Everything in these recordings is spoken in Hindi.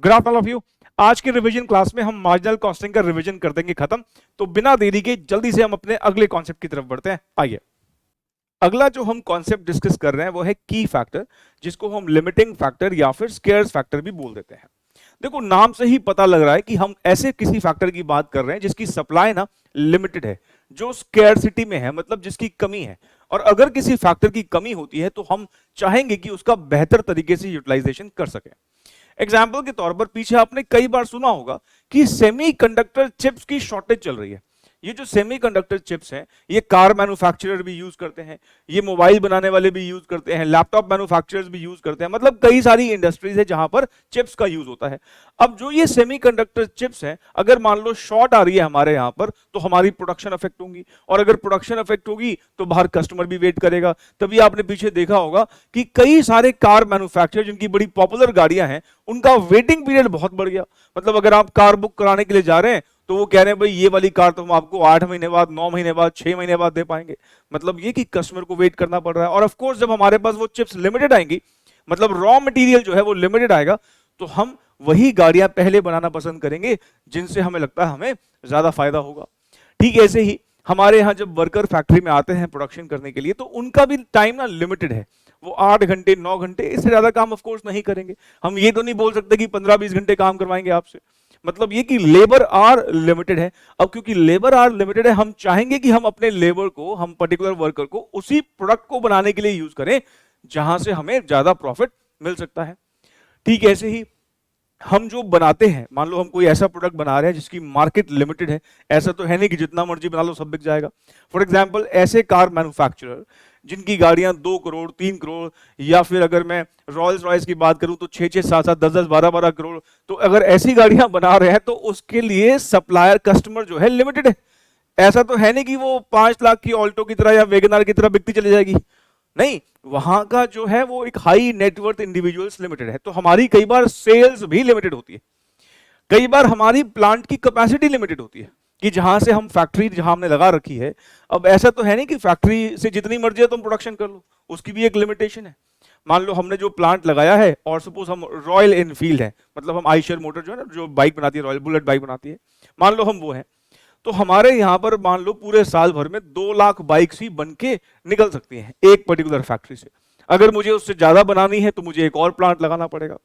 Good afternoon of you. आज के रिवीजन क्लास में हम मार्जिनल कॉस्टिंग का रिवीजन कर देंगे खत्म। तो बिना देरी के जल्दी से हम अपने अगले कॉन्सेप्ट की तरफ बढ़ते हैं। आइए, अगला जो हम कॉन्सेप्ट डिस्कस कर रहे हैं वो है की फैक्टर, जिसको हम लिमिटिंग फैक्टर या फिर स्केर्स फैक्टर भी बोल देते हैं। देखो, नाम से ही पता लग रहा है कि हम ऐसे किसी फैक्टर की बात कर रहे हैं जिसकी सप्लाई ना लिमिटेड है, जो स्केर्सिटी में है, मतलब जिसकी कमी है। और अगर किसी फैक्टर की कमी होती है तो हम चाहेंगे कि उसका बेहतर तरीके से यूटिलाइजेशन कर सकें। एग्जाम्पल के तौर पर पीछे आपने कई बार सुना होगा कि सेमीकंडक्टर चिप्स की शॉर्टेज चल रही है। ये जो सेमीकंडक्टर चिप्स हैं, ये कार मैन्युफैक्चरर भी यूज करते हैं, ये मोबाइल बनाने वाले भी यूज करते हैं, लैपटॉप मैन्युफैक्चरर्स भी यूज करते हैं, मतलब कई सारी इंडस्ट्रीज है जहां पर चिप्स का यूज होता है। अब जो ये सेमीकंडक्टर चिप्स हैं, अगर मान लो शॉर्ट आ रही है हमारे यहां पर, तो हमारी प्रोडक्शन अफेक्ट होगी, और अगर प्रोडक्शन अफेक्ट होगी तो बाहर कस्टमर भी वेट करेगा। तभी आपने पीछे देखा होगा कि कई सारे कार मैन्युफैक्चरर जिनकी बड़ी पॉपुलर गाड़ियां हैं, उनका वेटिंग पीरियड बहुत बढ़ गया। मतलब अगर आप कार बुक कराने के लिए जा रहे हैं तो वो कह रहे हैं भाई ये वाली कार तो हम आपको 8 महीने बाद, 9 महीने बाद, 6 महीने बाद दे पाएंगे। मतलब ये कि कस्टमर को वेट करना पड़ रहा है। और ऑफ कोर्स जब हमारे पास वो चिप्स लिमिटेड आएंगी, मतलब रॉ मटेरियल जो है वो लिमिटेड आएगा, तो हम वही गाड़ियां पहले बनाना पसंद करेंगे जिनसे हमें लगता है हमें ज्यादा फायदा होगा। ठीक ऐसे ही हमारे यहाँ जब वर्कर फैक्ट्री में आते हैं प्रोडक्शन करने के लिए, तो उनका भी टाइम ना लिमिटेड है। वो 8 घंटे 9 घंटे, इससे ज्यादा काम ऑफ कोर्स नहीं करेंगे। हम ये तो नहीं बोल सकते कि 15-20 घंटे काम करवाएंगे आपसे। मतलब ये कि लेबर आर लिमिटेड है। अब क्योंकि लेबर आर लिमिटेड है, हम चाहेंगे कि हम अपने लेबर को, हम पर्टिकुलर वर्कर को उसी प्रोडक्ट को बनाने के लिए यूज करें जहां से हमें ज्यादा प्रॉफिट मिल सकता है। ठीक ऐसे ही हम जो बनाते हैं, मान लो हम कोई ऐसा प्रोडक्ट बना रहे हैं जिसकी मार्केट लिमिटेड है। ऐसा तो है नहीं कि जितना मर्जी बना लो सब बिक जाएगा। फॉर एग्जांपल, ऐसे कार मैन्युफैक्चरर जिनकी गाड़ियां 2 करोड़ 3 करोड़, या फिर अगर मैं रॉयल्स रॉयस की बात करूं तो 6-6 7-7 10-10 12-12 करोड़, तो अगर ऐसी गाड़ियां बना रहे हैं तो उसके लिए सप्लायर कस्टमर जो है लिमिटेड है। ऐसा तो है नहीं कि वो 5 लाख की ऑल्टो की तरह या वेगनार की तरह बिकती चली जाएगी। नहीं, वहां का जो है वो एक हाई नेटवर्थ इंडिविजुअल्स लिमिटेड है। तो हमारी कई बार सेल्स भी लिमिटेड होती है, कई बार हमारी प्लांट की कैपेसिटी लिमिटेड होती है कि जहां से हम फैक्ट्री जहां हमने लगा रखी है। अब ऐसा तो है नहीं कि फैक्ट्री से जितनी मर्जी है तुम प्रोडक्शन कर लो, उसकी भी एक लिमिटेशन है। मान लो हमने जो प्लांट लगाया है, और सपोज हम रॉयल एनफील्ड है, मतलब हम आइशर मोटर जो है ना, जो बाइक बनाती है, रॉयल बुलेट बाइक बनाती है, मान लो हम वो है, तो हमारे यहां पर मान लो पूरे साल भर में 2 लाख बाइक्स ही बन के निकल सकती हैं एक पर्टिकुलर फैक्ट्री से। अगर मुझे उससे ज्यादा बनानी है तो मुझे एक और प्लांट लगाना पड़ेगा।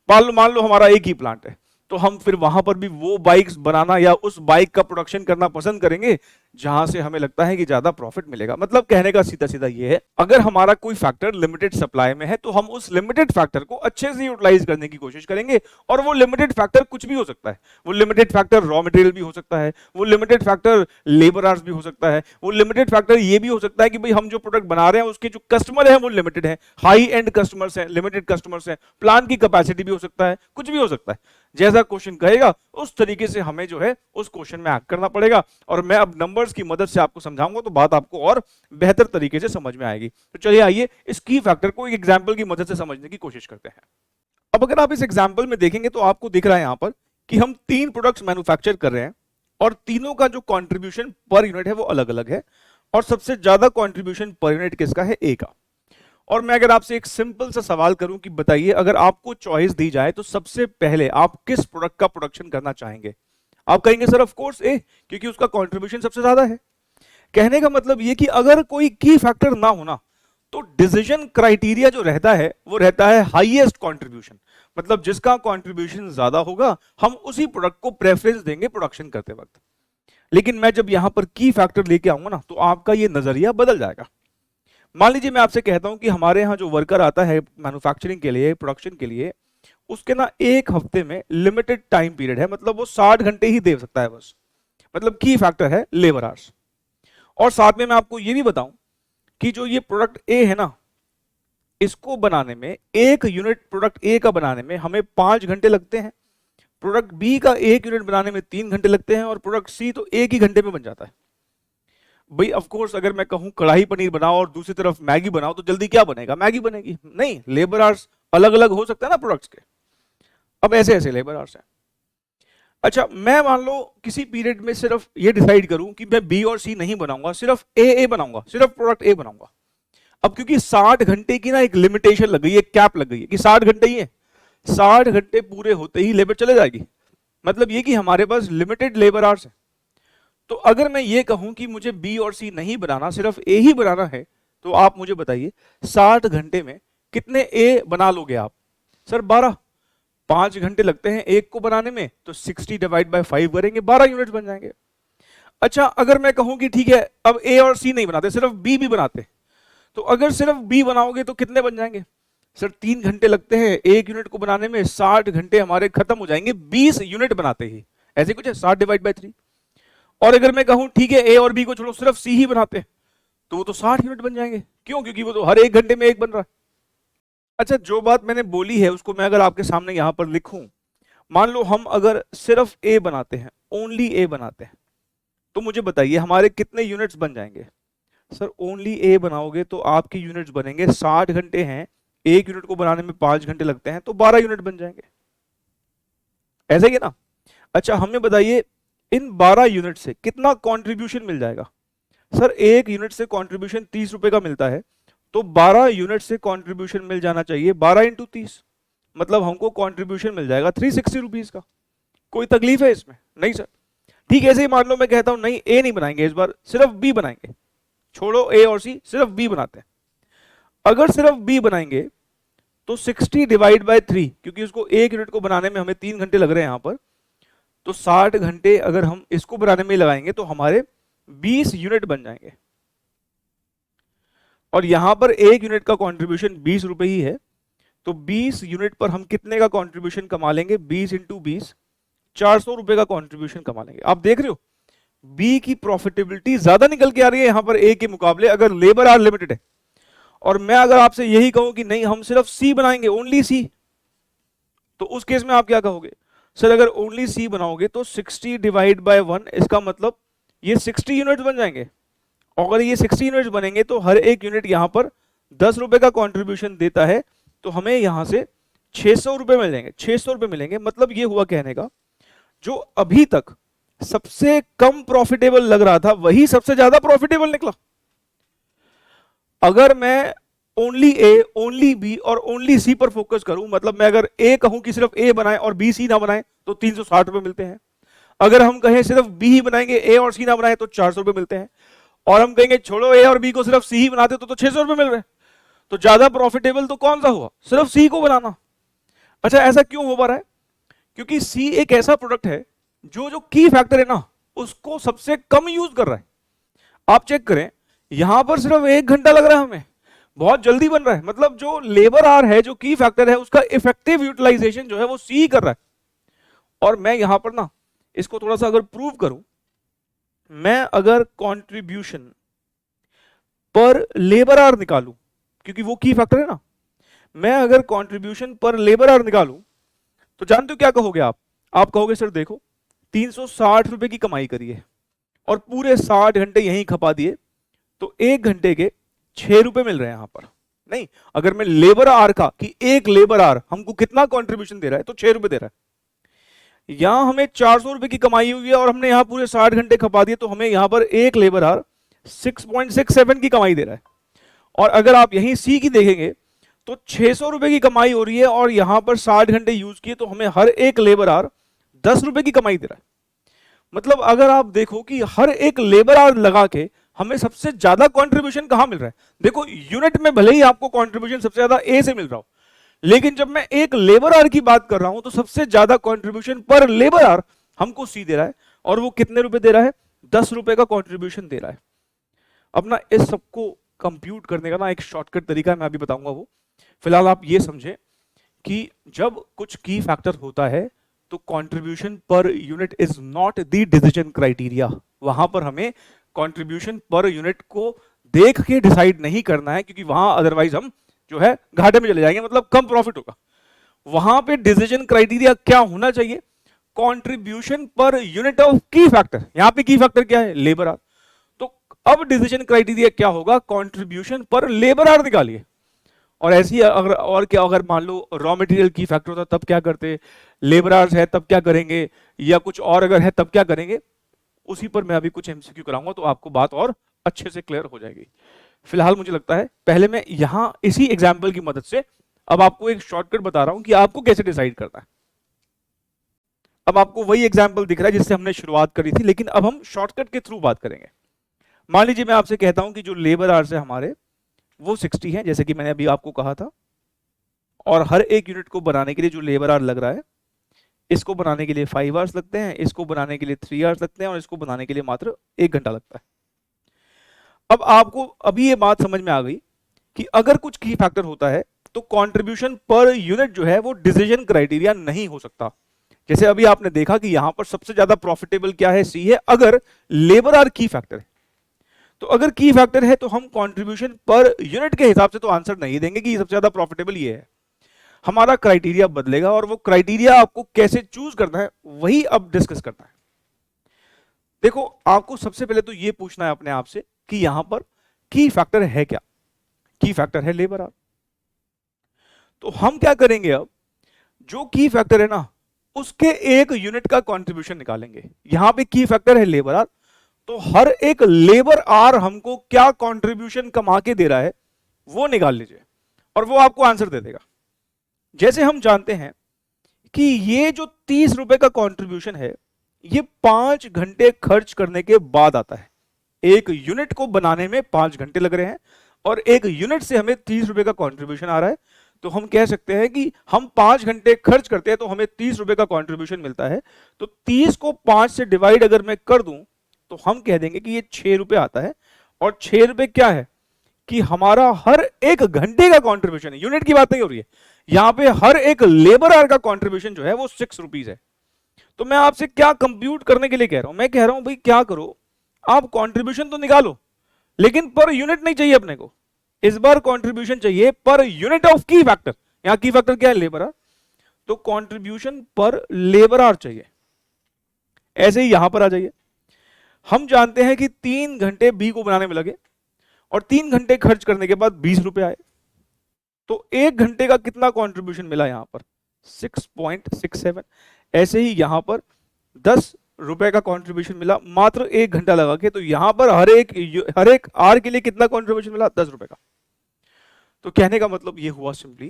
मान लो हमारा एक ही प्लांट है, तो हम फिर वहां पर भी वो बाइक्स बनाना या उस बाइक का प्रोडक्शन करना पसंद करेंगे जहां से हमें लगता है कि ज्यादा प्रॉफिट मिलेगा। मतलब कहने का सीधा सीधा ये है, अगर हमारा कोई फैक्टर लिमिटेड सप्लाई में है तो हम उस लिमिटेड फैक्टर को अच्छे से यूटिलाइज करने की कोशिश करेंगे। और वो लिमिटेड फैक्टर कुछ भी हो सकता है। वो लिमिटेड फैक्टर रॉ मटेरियल भी हो सकता है, वो लिमिटेड फैक्टर लेबर आवर्स भी हो सकता है, वो लिमिटेड फैक्टर ये भी हो सकता है कि भाई हम जो प्रोडक्ट बना रहे हैं उसके जो कस्टमर है वो लिमिटेड है, हाई एंड कस्टमर्स हैं, लिमिटेड कस्टमर्स हैं, प्लांट की कैपेसिटी भी हो सकता है, कुछ भी हो सकता है। जैसा क्वेश्चन कहेगा उस तरीके से हमें जो है उस क्वेश्चन में एक्ट करना पड़ेगा। और मैं अब नंबर्स की मदद से आपको समझाऊंगा तो बात आपको और बेहतर तरीके से समझ में आएगी। तो चलिए आइए इस की फैक्टर को एक एग्जांपल की मदद से समझने की कोशिश करते हैं। अब अगर आप इस एग्जांपल में देखेंगे तो आपको दिख रहा है यहां पर कि हम 3 प्रोडक्ट्स मैन्युफैक्चर कर रहे हैं, और तीनों का जो कंट्रीब्यूशन पर यूनिट है वो अलग अलग है। और सबसे ज्यादा कंट्रीब्यूशन पर यूनिट किसका है? ए का। और मैं अगर आपसे एक सिंपल सा सवाल करूं कि बताइए, अगर आपको चॉइस दी जाए तो सबसे पहले आप किस प्रोडक्ट का प्रोडक्शन करना चाहेंगे? आप कहेंगे सर ऑफ कोर्स ए, क्योंकि उसका कंट्रीब्यूशन सबसे ज्यादा है। कहने का मतलब ये कि अगर कोई की फैक्टर ना होना तो डिसीजन क्राइटेरिया जो रहता है वो रहता है हाईएस्ट कंट्रीब्यूशन। मतलब जिसका कंट्रीब्यूशन ज्यादा होगा हम उसी प्रोडक्ट को प्रेफरेंस देंगे प्रोडक्शन करते वक्त। लेकिन मैं जब यहां पर की फैक्टर लेके आऊंगा ना, तो आपका ये नजरिया बदल जाएगा। मान लीजिए मैं आपसे कहता हूं कि हमारे यहां जो वर्कर आता है मैन्युफैक्चरिंग के लिए, प्रोडक्शन के लिए, उसके ना एक हफ्ते में लिमिटेड टाइम पीरियड है, मतलब वो 60 घंटे ही दे सकता है बस। मतलब की फैक्टर है लेबर आवर्स। और साथ में मैं आपको ये भी बताऊं कि जो ये प्रोडक्ट ए है ना, इसको बनाने में, एक यूनिट प्रोडक्ट ए का बनाने में हमें 5 घंटे लगते हैं, प्रोडक्ट बी का एक यूनिट बनाने में 3 घंटे लगते हैं, और प्रोडक्ट सी तो एक ही घंटे में बन जाता है। भाई ऑफ कोर्स अगर मैं कहूं कढ़ाई पनीर बनाओ और दूसरी तरफ मैगी बनाओ तो जल्दी क्या बनेगा? मैगी बनेगी। नहीं, लेबर आवर्स अलग अलग हो सकता है ना प्रोडक्ट्स के। अब ऐसे ऐसे लेबर आवर्स हैं। अच्छा, मैं मान लो किसी पीरियड में सिर्फ ये डिसाइड करूं कि मैं बी और सी नहीं बनाऊंगा, सिर्फ ए बनाऊंगा, सिर्फ प्रोडक्ट ए बनाऊंगा। अब क्योंकि 60 घंटे की ना एक लिमिटेशन लग गई है, कैप लग गई है कि 60 घंटे ही है, 60 घंटे पूरे होते ही लेबर चले जाएगी। मतलब ये कि हमारे पास लिमिटेड लेबर आवर्स है। तो अगर मैं ये कहूं कि मुझे बी और सी नहीं बनाना, सिर्फ ए ही बनाना है, तो आप मुझे बताइए 60 घंटे में कितने ए बना लोगे आप? सर 12। 5 घंटे लगते हैं एक को बनाने में, तो 60 डिवाइड बाय 5 करेंगे, 12 यूनिट्स बन जाएंगे। अच्छा, अगर मैं कहूं कि ठीक है अब ए और सी नहीं बनाते, सिर्फ बी भी बनाते, तो अगर सिर्फ बी बनाओगे तो कितने बन जाएंगे? सर 3 घंटे लगते हैं एक यूनिट को बनाने में, 60 घंटे हमारे खत्म हो जाएंगे 20 यूनिट बनाते ही। ऐसे कुछ है 60 डिवाइड बाय 3। और अगर मैं कहूं ठीक है ए और बी को छोड़ो सिर्फ सी ही बनाते हैं, तो वो तो 60 यूनिट बन जाएंगे। क्यों? क्योंकि वो तो हर एक घंटे में एक बन रहा है। अच्छा, जो बात मैंने बोली है उसको मैं अगर आपके सामने यहां पर लिखूं, मान लो हम अगर सिर्फ ए बनाते हैं, ओनली ए बनाते हैं, तो मुझे बताइए हमारे कितने यूनिट्स बन जाएंगे? सर ओनली ए बनाओगे तो आपके यूनिट्स बनेंगे, 60 घंटे हैं, एक यूनिट को बनाने में 5 घंटे लगते हैं, तो 12 यूनिट बन जाएंगे। ऐसे ही है ना? अच्छा, हमें बताइए इन 12 यूनिट से कितना कंट्रीब्यूशन मिल जाएगा? सर एक यूनिट से कंट्रीब्यूशन 30 रुपए का मिलता है, तो 12 यूनिट से कंट्रीब्यूशन मिल जाना चाहिए 12 इंटू 30, मतलब हमको कंट्रीब्यूशन मिल जाएगा 360 रुपीज का। कोई तकलीफ है इसमें? नहीं सर। ठीक है, ऐसे ही मान लो मैं कहता हूं नहीं ए नहीं बनाएंगे, इस बार सिर्फ बी बनाएंगे, छोड़ो ए और सी, सिर्फ बी बनाते हैं। अगर सिर्फ बी बनाएंगे तो 60 डिवाइड बाय 3, क्योंकि उसको एक यूनिट को बनाने में हमें 3 घंटे लग रहे हैं यहां पर, तो 60 घंटे अगर हम इसको बनाने में लगाएंगे तो हमारे 20 यूनिट बन जाएंगे। और यहां पर एक यूनिट का कंट्रीब्यूशन 20 रुपए ही है, तो 20 यूनिट पर हम कितने का कंट्रीब्यूशन कमा लेंगे? 20 इंटू 20, 400 रुपए का कंट्रीब्यूशन कमा लेंगे। आप देख रहे हो बी की प्रॉफिटेबिलिटी ज्यादा निकल के आ रही है यहां पर ए के मुकाबले, अगर लेबर आर लिमिटेड है। और मैं अगर आपसे यही कहूं कि नहीं हम सिर्फ सी बनाएंगे, ओनली सी, तो उस केस में आप क्या कहोगे? सर अगर ओनली सी बनाओगे तो 60 डिवाइड बाय 1, इसका मतलब ये 60 यूनिट्स बन जाएंगे। और अगर ये 60 यूनिट्स बनेंगे तो हर एक यूनिट यहां पर 10 रुपए का कंट्रीब्यूशन देता है, तो हमें यहां से 600 रुपए मिल जाएंगे, 600 रुपए मिलेंगे। मतलब ये हुआ कहने का, जो अभी तक सबसे कम प्रॉफिटेबल लग रहा था वही सबसे ज्यादा प्रॉफिटेबल निकला। अगर मैं ओनली ए, ओनली बी और ओनली सी पर फोकस करूं, मतलब मैं अगर ए कहूं कि सिर्फ ए बनाए और बी सी ना बनाए, तो 360 रुपए मिलते हैं। अगर हम कहें सिर्फ बी ही बनाएंगे, ए और सी ना बनाए, तो 400 रुपए मिलते हैं। और हम कहेंगे छोड़ो ए और बी को, सिर्फ सी ही बनाते तो 600 रुपए मिल रहे हैं। तो ज्यादा प्रॉफिटेबल तो कौन सा हुआ? सिर्फ सी को बनाना। अच्छा, ऐसा क्यों हो पा रहा है? क्योंकि सी एक ऐसा प्रोडक्ट है जो जो की फैक्टर है ना, उसको सबसे कम यूज कर रहा है। आप चेक करें, यहां पर सिर्फ 1 घंटा लग रहा है हमें, बहुत जल्दी बन रहा है। मतलब जो लेबर आर है, जो की फैक्टर है, उसका इफेक्टिव यूटिलाइजेशन जो है वो सी कर रहा है। और मैं यहां पर ना इसको थोड़ा सा अगर प्रूव करूं, मैं अगर कंट्रीब्यूशन पर लेबर आर निकालूं, क्योंकि वो की फैक्टर है ना, मैं अगर कंट्रीब्यूशन पर लेबर आर निकालूं तो जानते हो क्या कहोगे आप कहोगे सर देखो 360 रुपए की कमाई करी है और पूरे 60 घंटे यहीं खपा दिए, तो 1 घंटे के 6 रुपए मिल रहे हैं यहां पर। नहीं, अगर मैं लेबर आर का कि एक लेबर आर हमको कितना कंट्रीब्यूशन दे रहा है, तो 6 रुपए दे रहा है। यहां हमें 400 रुपए की कमाई हुई है और हमने यहां पूरे 60 घंटे खपा दिए, तो हमें यहां पर एक लेबर आर 6.67 की कमाई दे रहा है। और अगर आप यहीं सी की देखेंगे तो 600 रुपए की कमाई हो रही है और यहां पर 60 घंटे यूज किए, तो हमें हर एक लेबर आर 10 रुपए की कमाई दे रहा है। मतलब अगर आप देखो कि हर एक लेबर आर लगा के हमें सबसे ज्यादा कंट्रीब्यूशन कहां मिल रहा है। देखो यूनिट में भले ही आपको कंट्रीब्यूशन सबसे ज्यादा ए से मिल रहा हो, लेकिन जब मैं एक लेबर आर की बात कर रहा हूं तो सबसे ज्यादा कंट्रीब्यूशन पर लेबर आर हमको सी दे रहा है। और वो कितने रुपए दे रहा है? 10 रुपए का कंट्रीब्यूशन दे रहा है। अपना इस सबको कंप्यूट करने का ना एक शॉर्टकट तरीका मैं अभी बताऊंगा। वो फिलहाल आप ये समझे कि जब कुछ की फैक्टर होता है तो कंट्रीब्यूशन पर unit is not the decision criteria. वहां पर हमें कंट्रीब्यूशन पर यूनिट को देख के डिसाइड नहीं करना है, क्योंकि वहां अदरवाइज हम जो है घाटे में चले जाएंगे, मतलब कम प्रॉफिट होगा। वहां पे डिसीजन क्राइटेरिया क्या होना चाहिए? कंट्रीब्यूशन पर यूनिट ऑफ की फैक्टर। यहां पे की फैक्टर क्या है? Labour hour. तो अब डिसीजन क्राइटेरिया क्या होगा? कंट्रीब्यूशन पर लेबर आर निकालिए। और ऐसी अगर और क्या, अगर मान लो रॉ मटेरियल की फैक्टर होता तब क्या करते, लेबर आवर्स है तब क्या करेंगे, या कुछ और अगर है तब क्या करेंगे, उसी पर मैं अभी कुछ एमसीक्यू कराऊंगा तो आपको बात और अच्छे से क्लियर हो जाएगी। फिलहाल मुझे लगता है पहले मैं यहां इसी एग्जाम्पल की मदद से अब आपको एक शॉर्टकट बता रहा हूं कि आपको कैसे डिसाइड करना है। अब आपको वही एग्जाम्पल दिख रहा है जिससे हमने शुरुआत करी थी, लेकिन अब हम शॉर्टकट के थ्रू बात करेंगे। मान लीजिए मैं आपसे कहता हूं कि जो लेबर आवर्स है हमारे वो 60 है, जैसे कि मैंने अभी आपको कहा था, और हर एक यूनिट को बनाने के लिए जो लेबर आवर लग रहा है, इसको बनाने के लिए 5 आवर्स लगते हैं, इसको बनाने के लिए 3 आवर्स लगते हैं, और इसको बनाने के लिए मात्र 1 घंटा लगता है। अब आपको अभी ये बात समझ में आ गई कि अगर कुछ की फैक्टर होता है तो कंट्रीब्यूशन पर यूनिट जो है वो डिसीजन क्राइटेरिया नहीं हो सकता। जैसे अभी आपने देखा कि यहां पर सबसे ज्यादा प्रॉफिटेबल क्या है, सी है, अगर लेबर आर की फैक्टर है। तो अगर की फैक्टर है तो हम कंट्रीब्यूशन पर यूनिट के हिसाब से तो आंसर नहीं देंगे कि सबसे ज्यादा प्रॉफिटेबल ये है। हमारा क्राइटेरिया बदलेगा, और वो क्राइटेरिया आपको कैसे चूज करना है वही अब डिस्कस करना है। देखो, आपको सबसे पहले तो ये पूछना है अपने आप से कि यहां पर की फैक्टर है क्या। की फैक्टर है लेबर आवर। तो हम क्या करेंगे, अब जो की फैक्टर है ना उसके एक यूनिट का कंट्रीब्यूशन निकालेंगे। यहां पे की फैक्टर है लेबर आवर, तो हर एक लेबर आवर हमको क्या कंट्रीब्यूशन कमा के दे रहा है वो निकाल लीजिए, और वो आपको आंसर दे देगा। जैसे हम जानते हैं कि ये जो 30 रुपए का कंट्रीब्यूशन है ये 5 घंटे खर्च करने के बाद आता है। एक यूनिट को बनाने में 5 घंटे लग रहे हैं, और एक यूनिट से हमें 30 रुपए का कंट्रीब्यूशन आ रहा है। तो हम कह सकते हैं कि हम 5 घंटे खर्च करते हैं तो हमें 30 रुपए का कंट्रीब्यूशन मिलता है। तो 30 को 5 से डिवाइड अगर मैं कर दूं तो हम कह देंगे कि ये 6 रुपए आता है। और 6 रुपए क्या है कि हमारा हर एक घंटे का कंट्रीब्यूशन है, यूनिट की बात नहीं हो रही है यहां पे। हर एक लेबर आवर का कंट्रीब्यूशन जो है वो 6 रुपीज है। तो मैं आपसे क्या कंप्यूट करने के लिए कह रहा हूं, मैं कह रहा हूं भाई क्या करो, आप कंट्रीब्यूशन तो निकालो लेकिन पर यूनिट नहीं चाहिए अपने को। इस बार कंट्रीब्यूशन चाहिए पर यूनिट ऑफ की फैक्टर। यहां की फैक्टर क्या है, लेबर आवर, तो कंट्रीब्यूशन पर लेबर आवर चाहिए। ऐसे ही यहां पर आ जाइए, हम जानते हैं कि 3 घंटे बी को बनाने में लगे और 3 घंटे खर्च करने के बाद 20 रुपए आए। तो 1 घंटे का कितना कंट्रीब्यूशन मिला यहां पर, 6.67। ऐसे ही यहां पर 10 रुपए का कंट्रीब्यूशन मिला मात्र 1 घंटा लगा के। तो यहां पर हर एक आर के लिए कितना कंट्रीब्यूशन मिला, 10 रुपए का। तो कहने का मतलब ये हुआ सिंपली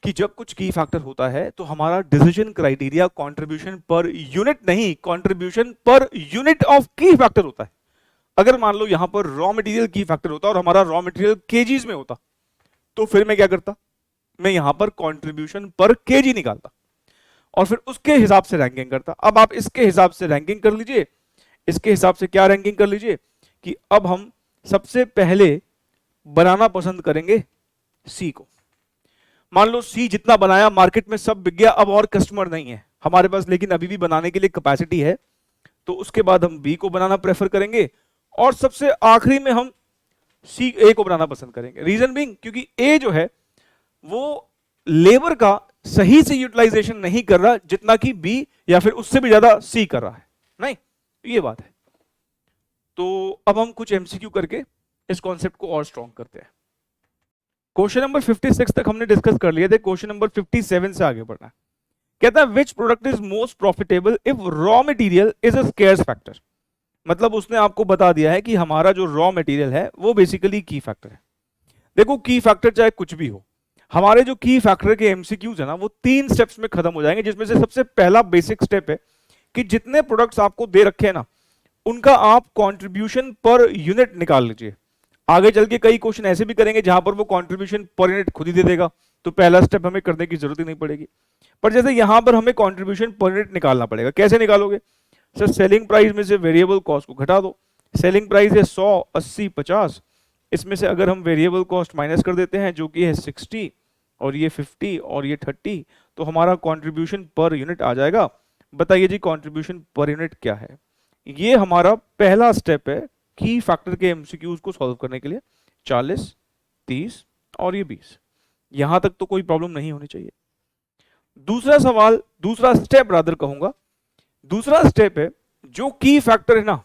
कि जब कुछ की फैक्टर होता है तो हमारा डिसीजन क्राइटेरिया कंट्रीब्यूशन पर यूनिट नहीं, कंट्रीब्यूशन पर यूनिट ऑफ की फैक्टर होता है। अगर मान लो यहां पर रॉ मटेरियल की फैक्टर होता और हमारा रॉ मटेरियल केजीज में होता तो फिर मैं क्या करता, मैं यहां पर कंट्रीब्यूशन पर केजी निकालता और फिर उसके हिसाब से रैंकिंग करता। अब आप इसके हिसाब से रैंकिंग कर लीजिए, इसके हिसाब से क्या रैंकिंग कर लीजिए कि अब हम सबसे पहले बनाना पसंद करेंगे सी को। मान लो सी जितना बनाया मार्केट में सब बिक गया, अब और कस्टमर नहीं है हमारे पास, लेकिन अभी भी बनाने के लिए कैपेसिटी है। तो उसके बाद हम बी को बनाना प्रेफर करेंगे और सबसे आखिरी में हम सी ए को बनाना पसंद करेंगे। रीजन बीइंग क्योंकि ए जो है वो लेबर का सही से यूटिलाइजेशन नहीं कर रहा जितना कि बी या फिर उससे भी ज्यादा सी कर रहा है। नहीं, ये बात है। तो अब हम कुछ एमसीक्यू करके इस कॉन्सेप्ट को और स्ट्रॉन्ग करते हैं। क्वेश्चन नंबर 56 तक हमने डिस्कस कर लिए थे, क्वेश्चन नंबर 57 से आगे बढ़ना है। कहता है which product is most profitable if raw material is a scarce factor. मतलब उसने आपको बता दिया है कि हमारा जो रॉ मटेरियल है वो बेसिकली की फैक्टर है। देखो की फैक्टर चाहे कुछ भी हो, हमारे जो की फैक्टर के एमसीक्यूज है ना वो 3 स्टेप्स में खत्म हो जाएंगे, जिसमें से सबसे पहला बेसिक स्टेप है कि जितने प्रोडक्ट्स आपको दे रखे हैं ना उनका आप कंट्रीब्यूशन पर यूनिट निकाल लीजिए। आगे चल के कई क्वेश्चन ऐसे भी करेंगे जहां पर वो कंट्रीब्यूशन पर यूनिट खुद ही दे देगा, तो पहला स्टेप हमें करने की जरूरत ही नहीं पड़ेगी। पर जैसे यहां पर हमें कंट्रीब्यूशन पर यूनिट निकालना पड़ेगा, कैसे निकालोगे सर? सेलिंग प्राइस में से वेरिएबल कॉस्ट को घटा दो। सेलिंग प्राइस है 100, 80, 50, इसमें से अगर हम वेरिएबल कॉस्ट माइनस कर देते हैं जो कि है 60 और ये 50 और ये 30, तो हमारा कंट्रीब्यूशन पर यूनिट आ जाएगा। बताइए जी कंट्रीब्यूशन पर यूनिट क्या है? ये हमारा पहला स्टेप है की फैक्टर के एमसीक्यूज को सॉल्व करने के लिए। 40, 30 और ये 20, यहां तक तो कोई प्रॉब्लम नहीं होनी चाहिए। दूसरा सवाल, दूसरा स्टेप रादर कहूंगा, दूसरा स्टेप है जो की फैक्टर है ना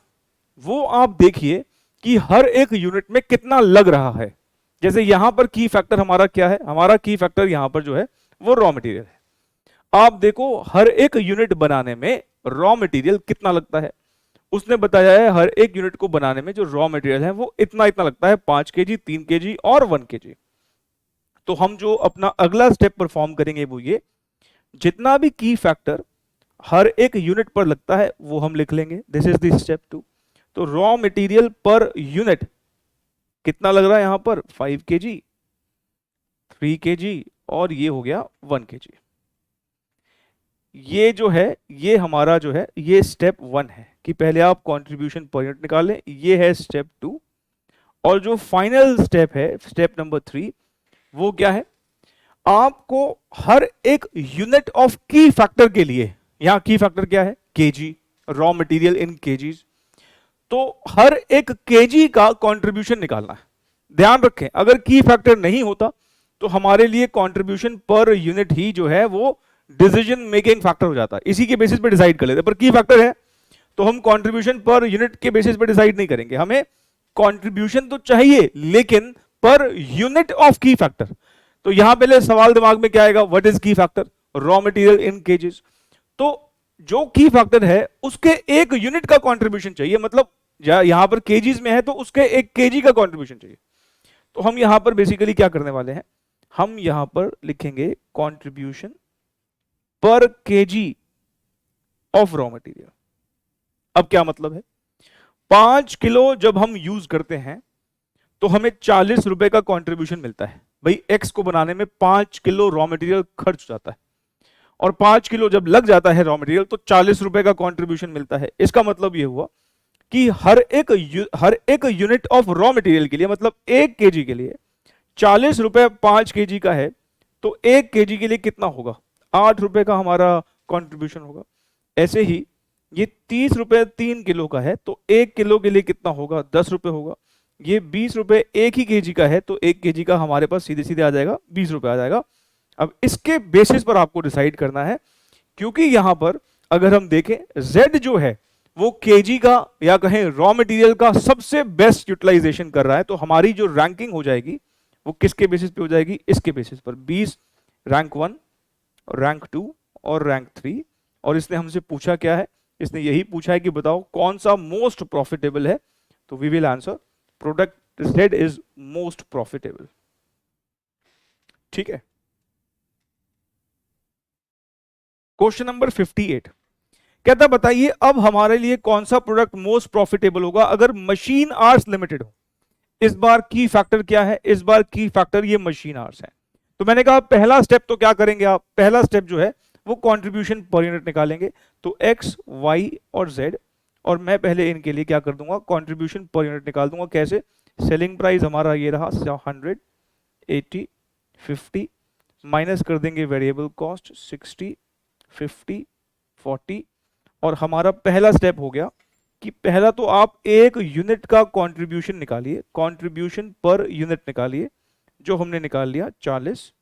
वो आप देखिए कि हर एक यूनिट में कितना लग रहा है। जैसे यहां पर की फैक्टर हमारा क्या है, हमारा की फैक्टर यहां पर जो है वो रॉ मटेरियल है। आप देखो हर एक यूनिट बनाने में रॉ मटेरियल कितना लगता है। उसने बताया है हर एक यूनिट को बनाने में जो रॉ मटेरियल है वो इतना इतना लगता है, 5 kg, 3 kg और 1 kg। तो हम जो अपना अगला स्टेप परफॉर्म करेंगे वो ये, जितना भी की फैक्टर हर एक यूनिट पर लगता है वो हम लिख लेंगे। This is the step 2। तो रॉ मटेरियल पर यूनिट कितना लग रहा है यहां पर 5 kg, 3 kg और ये हो गया 1 kg। ये जो है ये हमारा जो है ये स्टेप 1 है कि पहले आप कंट्रीब्यूशन पर यूनिट निकालें। ये है स्टेप 2। और जो फाइनल स्टेप है स्टेप नंबर 3, वो क्या है, आपको हर एक यूनिट ऑफ की फैक्टर के लिए, यहां की फैक्टर क्या है KG, raw material in KGs, तो हर एक केजी का कंट्रीब्यूशन निकालना है। ध्यान रखें अगर की फैक्टर नहीं होता तो हमारे लिए कंट्रीब्यूशन पर यूनिट ही जो है वो डिसीजन मेकिंग फैक्टर हो जाता है, इसी के बेसिस पे डिसाइड कर लेते। पर की फैक्टर है तो हम कंट्रीब्यूशन पर यूनिट के बेसिस पे डिसाइड नहीं करेंगे, हमें कंट्रीब्यूशन तो चाहिए लेकिन पर यूनिट ऑफ की फैक्टर। तो यहां पहले सवाल दिमाग में क्या आएगा, व्हाट इज की factor, raw material in KGs. तो जो की फैक्टर है उसके एक यूनिट का कंट्रीब्यूशन चाहिए, मतलब यहां पर केजीज में है तो उसके एक केजी का कंट्रीब्यूशन चाहिए। तो हम यहां पर बेसिकली क्या करने वाले हैं, हम यहां पर लिखेंगे कंट्रीब्यूशन पर केजी ऑफ रॉ मटेरियल। अब क्या मतलब है, 5 किलो जब हम यूज करते हैं तो हमें 40 रुपए का कंट्रीब्यूशन मिलता है। भाई एक्स को बनाने में 5 किलो रॉ मटेरियल खर्च जाता है और 5 किलो जब लग जाता है रॉ मटेरियल तो 40 रुपए का कंट्रीब्यूशन मिलता है। इसका मतलब यह हुआ कि हर एक यूनिट ऑफ रॉ मटेरियल के लिए, मतलब 1 केजी के लिए 40 रुपए 5 केजी का है, तो 1 केजी के लिए कितना होगा, 8 रुपए का हमारा कंट्रीब्यूशन होगा। ऐसे ही ये 30 रुपए 3 किलो का है तो 1 किलो के लिए कितना होगा, 10 रुपए होगा। ये 20 रुपए 1 ही केजी का है तो 1 केजी का हमारे पास सीधे सीधे आ जाएगा 20 रुपए आ जाएगा। अब इसके बेसिस पर आपको डिसाइड करना है, क्योंकि यहां पर अगर हम देखें Z जो है वो केजी का या कहें रॉ मटेरियल का सबसे बेस्ट यूटिलाइजेशन कर रहा है, तो हमारी जो रैंकिंग हो जाएगी वो किसके बेसिस पे हो जाएगी, इसके बेसिस पर। 20 रैंक 1, रैंक 2 और रैंक 3। और इसने हमसे पूछा क्या है, इसने यही पूछा है कि बताओ कौन सा मोस्ट प्रॉफिटेबल है, तो we will answer product Z is most profitable. ठीक है। क्वेश्चन नंबर 58 कहता बताइए अब हमारे लिए कौन सा प्रोडक्ट मोस्ट प्रॉफिटेबल होगा अगर मशीन आवर्स लिमिटेड हो। इस बार की फैक्टर क्या है, इस बार की फैक्टर ये मशीन आवर्स है। तो मैंने कहा पहला स्टेप तो क्या करेंगे आप, पहला स्टेप जो है वो कंट्रीब्यूशन पर यूनिट निकालेंगे। तो x, y और z, और मैं पहले इनके लिए क्या कर दूंगा, कंट्रीब्यूशन पर यूनिट निकाल दूंगा। कैसे, सेलिंग प्राइस हमारा ये रहा 100, 80, 50, माइनस कर देंगे वेरिएबल कॉस्ट 60, 50, 40, और हमारा पहला स्टेप हो गया कि पहला तो आप एक यूनिट का कंट्रीब्यूशन निकालिए, कंट्रीब्यूशन पर यूनिट निकालिए, जो हमने निकाल लिया 40,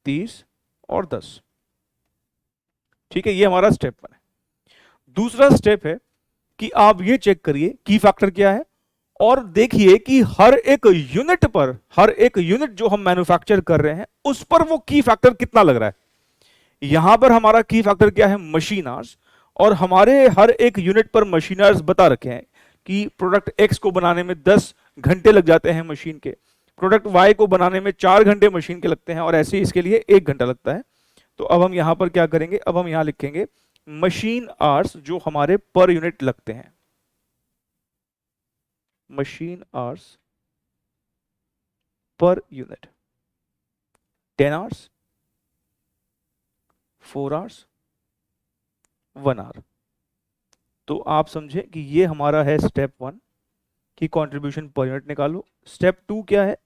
30 और 10। ठीक है, ये हमारा स्टेप 1 है। दूसरा स्टेप है कि आप ये चेक करिए की फैक्टर क्या है और देखिए कि हर एक यूनिट पर, हर एक यूनिट जो हम मैन्युफैक्चर कर रहे हैं उस पर वो की फैक्टर कितना लग रहा है। यहां पर हमारा की फैक्टर क्या है, मशीन आवर्स, और हमारे हर एक यूनिट पर मशीन आवर्स बता रखे हैं कि प्रोडक्ट एक्स को बनाने में 10 घंटे लग जाते हैं मशीन के, प्रोडक्ट वाई को बनाने में 4 घंटे मशीन के लगते हैं, और ऐसे ही इसके लिए 1 घंटा लगता है। तो अब हम यहां पर क्या करेंगे, अब हम यहां लिखेंगे मशीन आवर्स जो हमारे पर यूनिट लगते हैं, machine hours per unit, 10 hours, 4 hours, 1 hour. तो आप समझे कि ये हमारा है स्टेप 1 कि कंट्रीब्यूशन पर यूनिट निकालो। स्टेप 2 क्या है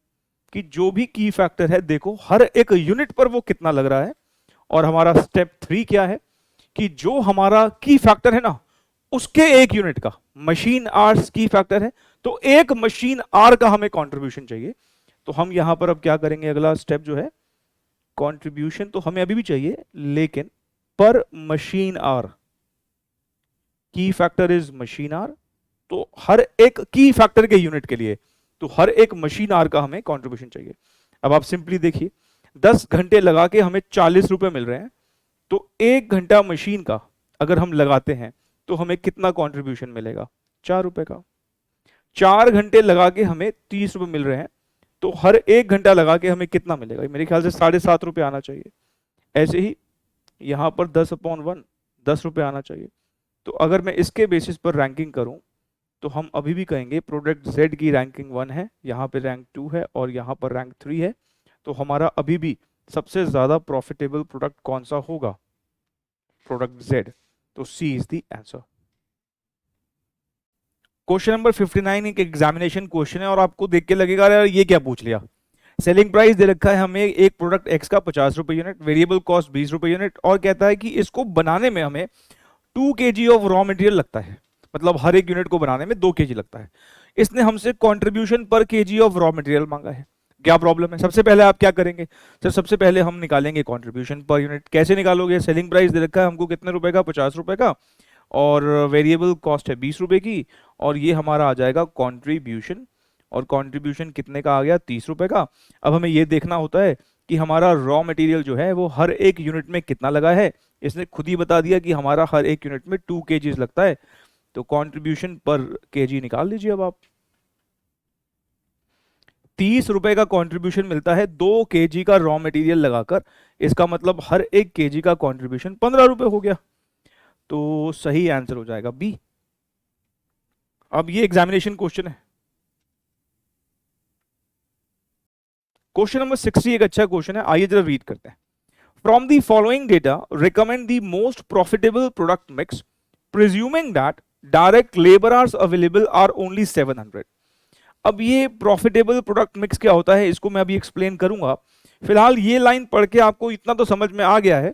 कि जो भी की फैक्टर है देखो हर एक यूनिट पर वो कितना लग रहा है। और हमारा स्टेप 3 क्या है कि जो हमारा की फैक्टर है ना उसके एक यूनिट का, मशीन आवर्स की फैक्टर है तो एक मशीन आर का हमें कंट्रीब्यूशन चाहिए। तो हम यहां पर अब क्या करेंगे, अगला स्टेप जो है कंट्रीब्यूशन तो हमें अभी भी चाहिए लेकिन पर मशीन आर, की फैक्टर इज मशीन आर, तो हर एक की फैक्टर के यूनिट के लिए तो हर एक मशीन आर का हमें कंट्रीब्यूशन चाहिए। अब आप सिंपली देखिए 10 घंटे लगा के हमें 40 रुपए मिल रहे हैं, तो 1 घंटा मशीन का अगर हम लगाते हैं तो हमें कितना कंट्रीब्यूशन मिलेगा, 4 रुपए का। 4 घंटे लगा के हमें 30 रुपए मिल रहे हैं, तो हर 1 घंटा लगा के हमें कितना मिलेगा, मेरे ख्याल से 7.5 रुपये आना चाहिए। ऐसे ही यहाँ पर 10/1 10 रुपये आना चाहिए। तो अगर मैं इसके बेसिस पर रैंकिंग करूं तो हम अभी भी कहेंगे प्रोडक्ट Z की रैंकिंग 1 है, यहाँ पे रैंक 2 है और यहाँ पर रैंक 3 है। तो हमारा अभी भी सबसे ज्यादा प्रॉफिटेबल प्रोडक्ट कौन सा होगा, प्रोडक्ट Z। तो C is the answer. Question number 59 एक एग्जामिनेशन क्वेश्चन है और आपको देख के लगेगा यार ये क्या पूछ लिया। सेलिंग प्राइस दे रखा है हमें एक प्रोडक्ट X का 50 रुपए यूनिट, वेरिएबल कॉस्ट 20 रुपए यूनिट, और कहता है कि इसको बनाने में हमें 2 kg ऑफ रॉ मटेरियल लगता है, मतलब हर एक यूनिट को बनाने में 2 kg लगता है। इसने हमसे कंट्रीब्यूशन पर kg ऑफ रॉ मटेरियल मांगा है। क्या प्रॉब्लम है, सबसे पहले आप क्या करेंगे सर, सबसे पहले हम निकालेंगे कंट्रीब्यूशन पर यूनिट। कैसे निकालोगे, सेलिंग प्राइस दे रखा है हमको कितने रुपए का, 50 रुपए का, और वेरिएबल कॉस्ट है 20 रुपए की, और ये हमारा आ जाएगा कंट्रीब्यूशन, और कंट्रीब्यूशन कितने का आ गया, 30 रुपए का। अब हमें ये देखना होता है कि हमारा रॉ मटेरियल जो है वो हर एक यूनिट में कितना लगा है। इसने खुद ही बता दिया कि हमारा हर एक यूनिट में 2 kg लगता है। तो कंट्रीब्यूशन पर kg निकाल लीजिए। अब आप 30 रुपए का कंट्रीब्यूशन मिलता है 2 kg का रॉ मटेरियल लगाकर, इसका मतलब हर एक kg का कंट्रीब्यूशन 15 रुपए हो गया। तो सही आंसर हो जाएगा बी। अब ये एग्जामिनेशन क्वेश्चन है। क्वेश्चन नंबर 60 एक अच्छा क्वेश्चन है, आइए जरा रीड करते हैं। From the following data recommend the most profitable product mix presuming that direct labour hours available are only 700। अब ये प्रॉफिटेबल प्रोडक्ट मिक्स क्या होता है इसको मैं अभी एक्सप्लेन करूंगा। फिलहाल ये लाइन पढ़ के आपको इतना तो समझ में आ गया है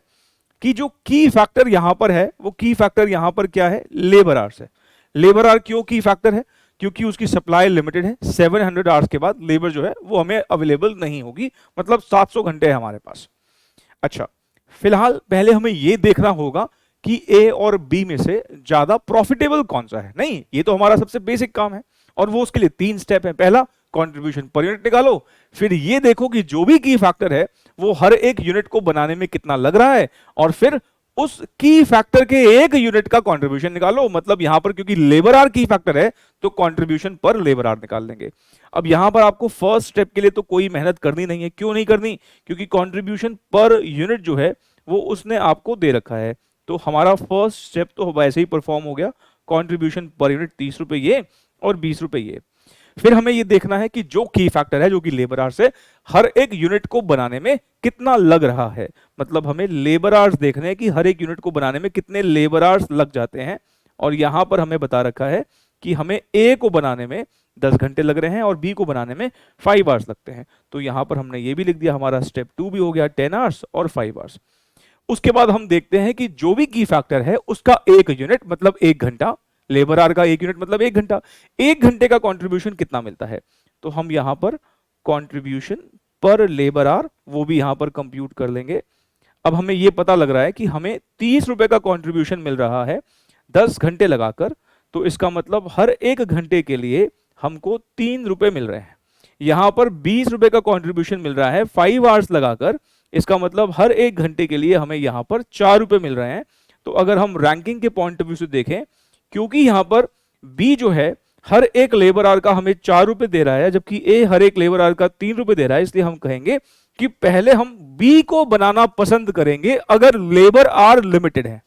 कि जो की फैक्टर यहां पर है वो की फैक्टर यहां पर क्या है, लेबर आवर्स है। लेबर आवर क्यों की फैक्टर है, क्योंकि उसकी सप्लाई लिमिटेड है। 700 आवर्स के बाद लेबर जो है वो हमें अवेलेबल नहीं होगी, मतलब 700 घंटे है हमारे पास। अच्छा, फिलहाल पहले हमें ये देखना होगा कि ए और बी में से ज्यादा प्रॉफिटेबल कौन सा है। नहीं, ये तो हमारा सबसे बेसिक काम है और वो उसके लिए 3 स्टेप है। पहला, कंट्रीब्यूशन पर यूनिट निकालो, फिर ये देखो कि जो भी की फैक्टर है वो हर एक यूनिट को बनाने में कितना लग रहा है, और फिर उस की फैक्टर के एक यूनिट का कंट्रीब्यूशन निकालो। मतलब यहां पर क्योंकि लेबर आवर की फैक्टर है तो कंट्रीब्यूशन पर लेबर आवर निकाल लेंगे। अब यहां पर आपको फर्स्ट स्टेप के लिए तो कोई मेहनत करनी नहीं है। क्यों नहीं करनी, क्योंकि कंट्रीब्यूशन पर यूनिट जो है वो उसने आपको दे रखा है। तो हमारा फर्स्ट स्टेप तो वैसे ही परफॉर्म हो गया, कंट्रीब्यूशन पर यूनिट 30 रुपए ये और 20 रुपए ये। फिर हमें ये देखना है कि जो की फैक्टर है जो कि लेबर आवर्स है, हर एक यूनिट को बनाने में कितना लग रहा है। मतलब हमें लेबर आवर्स देखने हैं कि हर एक यूनिट को बनाने में कितने लेबर आवर्स लग जाते हैं, और यहां पर हमें बता रखा है कि हमें ए को बनाने में 10 घंटे लग रहे हैं और बी को बनाने में 5 आवर्स लगते हैं। तो यहां पर हमने ये भी लिख दिया, हमारा स्टेप 2 भी हो गया 10 आवर्स और 5 आवर्स। उसके बाद हम देखते हैं कि जो भी की फैक्टर है उसका एक यूनिट मतलब 1 घंटा, लेबर आवर का एक यूनिट मतलब 1 घंटा, 1 घंटे का कंट्रीब्यूशन कितना मिलता है। तो हम यहां पर कंट्रीब्यूशन पर लेबर आवर वो भी यहां पर कंप्यूट कर लेंगे। अब हमें यह पता लग रहा है कि हमें 30 रुपए का कंट्रीब्यूशन मिल रहा है 10 घंटे लगाकर, तो इसका मतलब हर एक घंटे के लिए हमको 3 रुपए मिल रहे हैं। यहां पर 20 रुपए का कंट्रीब्यूशन मिल रहा है 5 आवर्स लगाकर, इसका मतलब हर एक घंटे के लिए हमें यहां पर 4 रुपए मिल रहे हैं। तो अगर हम रैंकिंग के पॉइंट ऑफ व्यू से देखें, क्योंकि यहां पर बी जो है हर एक लेबर आवर का हमें 4 रुपए दे रहा है, जबकि ए हर एक लेबर आवर का 3 रुपए दे रहा है, इसलिए हम कहेंगे कि पहले हम बी को बनाना पसंद करेंगे अगर लेबर आवर लिमिटेड है।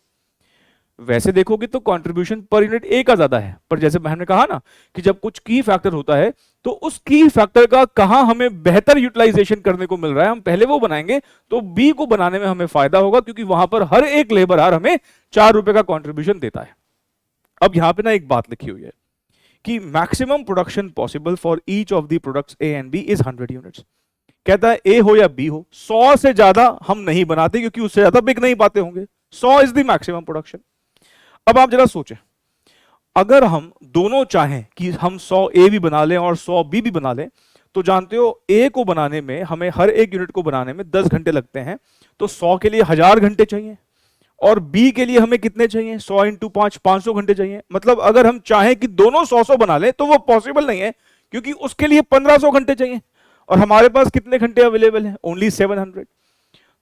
वैसे देखोगे तो कंट्रीब्यूशन पर यूनिट ए का ज्यादा है, पर जैसे हमने कहा ना कि जब कुछ की फैक्टर होता है तो उस की फैक्टर का कहां हमें बेहतर यूटिलाइजेशन करने को मिल रहा है, हम पहले वो बनाएंगे। तो बी को बनाने में हमें फायदा होगा, क्योंकि वहां पर हर एक लेबर आवर हमें 4 रुपए का कंट्रीब्यूशन देता है। अब यहां पे ना एक बात लिखी हुई है कि maximum production possible for each of the products A and B is 100 units. कहता है ए हो या बी हो, 100 से ज्यादा हम नहीं बनाते, क्योंकि उससे ज्यादा बिक नहीं पाते होंगे। 100 इज द मैक्सिमम प्रोडक्शन। अब आप जरा सोचें, अगर हम दोनों चाहें कि हम 100 ए भी बना लें और 100 बी भी बना लें, तो जानते हो ए को बनाने में हमें हर एक यूनिट को बनाने में 10 घंटे लगते हैं, तो 100 के लिए 1000 घंटे चाहिए, और बी के लिए हमें कितने चाहिए, 100 इंटू 5 500 घंटे चाहिए। मतलब अगर हम चाहें कि दोनों 100 बना लें तो वो पॉसिबल नहीं है, क्योंकि उसके लिए 1500 घंटे चाहिए, और हमारे पास कितने घंटे अवेलेबल हैं, ओनली 700।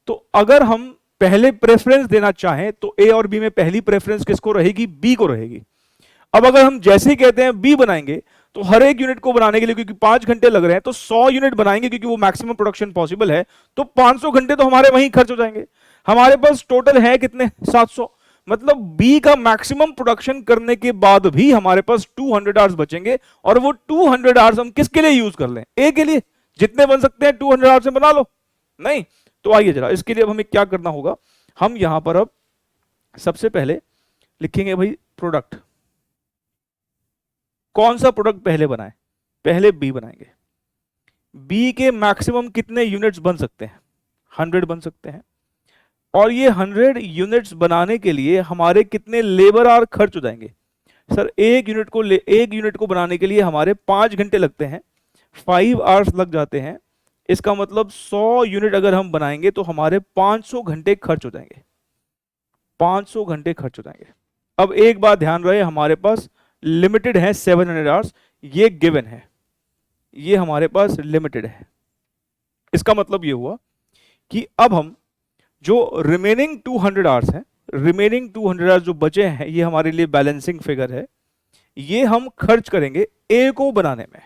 तो अगर हम पहले प्रेफरेंस देना चाहें तो ए और बी में पहली प्रेफरेंस किसको रहेगी, बी को रहेगी। अब अगर हम जैसे ही कहते हैं बी बनाएंगे, तो हर एक यूनिट को बनाने के लिए क्योंकि 5 घंटे लग रहे हैं तो 100 यूनिट बनाएंगे क्योंकि वो मैक्सिमम प्रोडक्शन पॉसिबल है, तो 500 घंटे तो हमारे वहीं खर्च हो जाएंगे। हमारे पास टोटल है कितने, 700। मतलब बी का मैक्सिमम प्रोडक्शन करने के बाद भी हमारे पास 200 आवर्स बचेंगे, और वो 200 आवर्स हम किसके लिए यूज कर लें, ए के लिए। जितने बन सकते हैं 200 आवर्स में बना लो, नहीं तो आइए जरा इसके लिए अब हमें क्या करना होगा। हम यहां पर अब सबसे पहले लिखेंगे भाई प्रोडक्ट, कौन सा प्रोडक्ट पहले बनाए, पहले बी बनाएंगे। बी के मैक्सिमम कितने यूनिट्स बन सकते हैं, 100 बन सकते हैं, और ये 100 यूनिट्स बनाने के लिए हमारे कितने लेबर आवर खर्च हो जाएंगे। सर एक यूनिट को बनाने के लिए हमारे 5 घंटे लगते हैं, 5 आवर्स लग जाते हैं। इसका मतलब 100 यूनिट अगर हम बनाएंगे तो हमारे 500 घंटे खर्च हो जाएंगे, 500 घंटे खर्च हो जाएंगे। अब एक बात ध्यान रहे, हमारे पास लिमिटेड है 700 आवर्स, ये गिवन है, ये हमारे पास लिमिटेड है। इसका मतलब ये हुआ कि अब हम जो रिमेनिंग 200 आवर्स है, रिमेनिंग 200 आवर्स जो बचे हैं, ये हमारे लिए बैलेंसिंग फिगर है, ये हम खर्च करेंगे ए को बनाने में।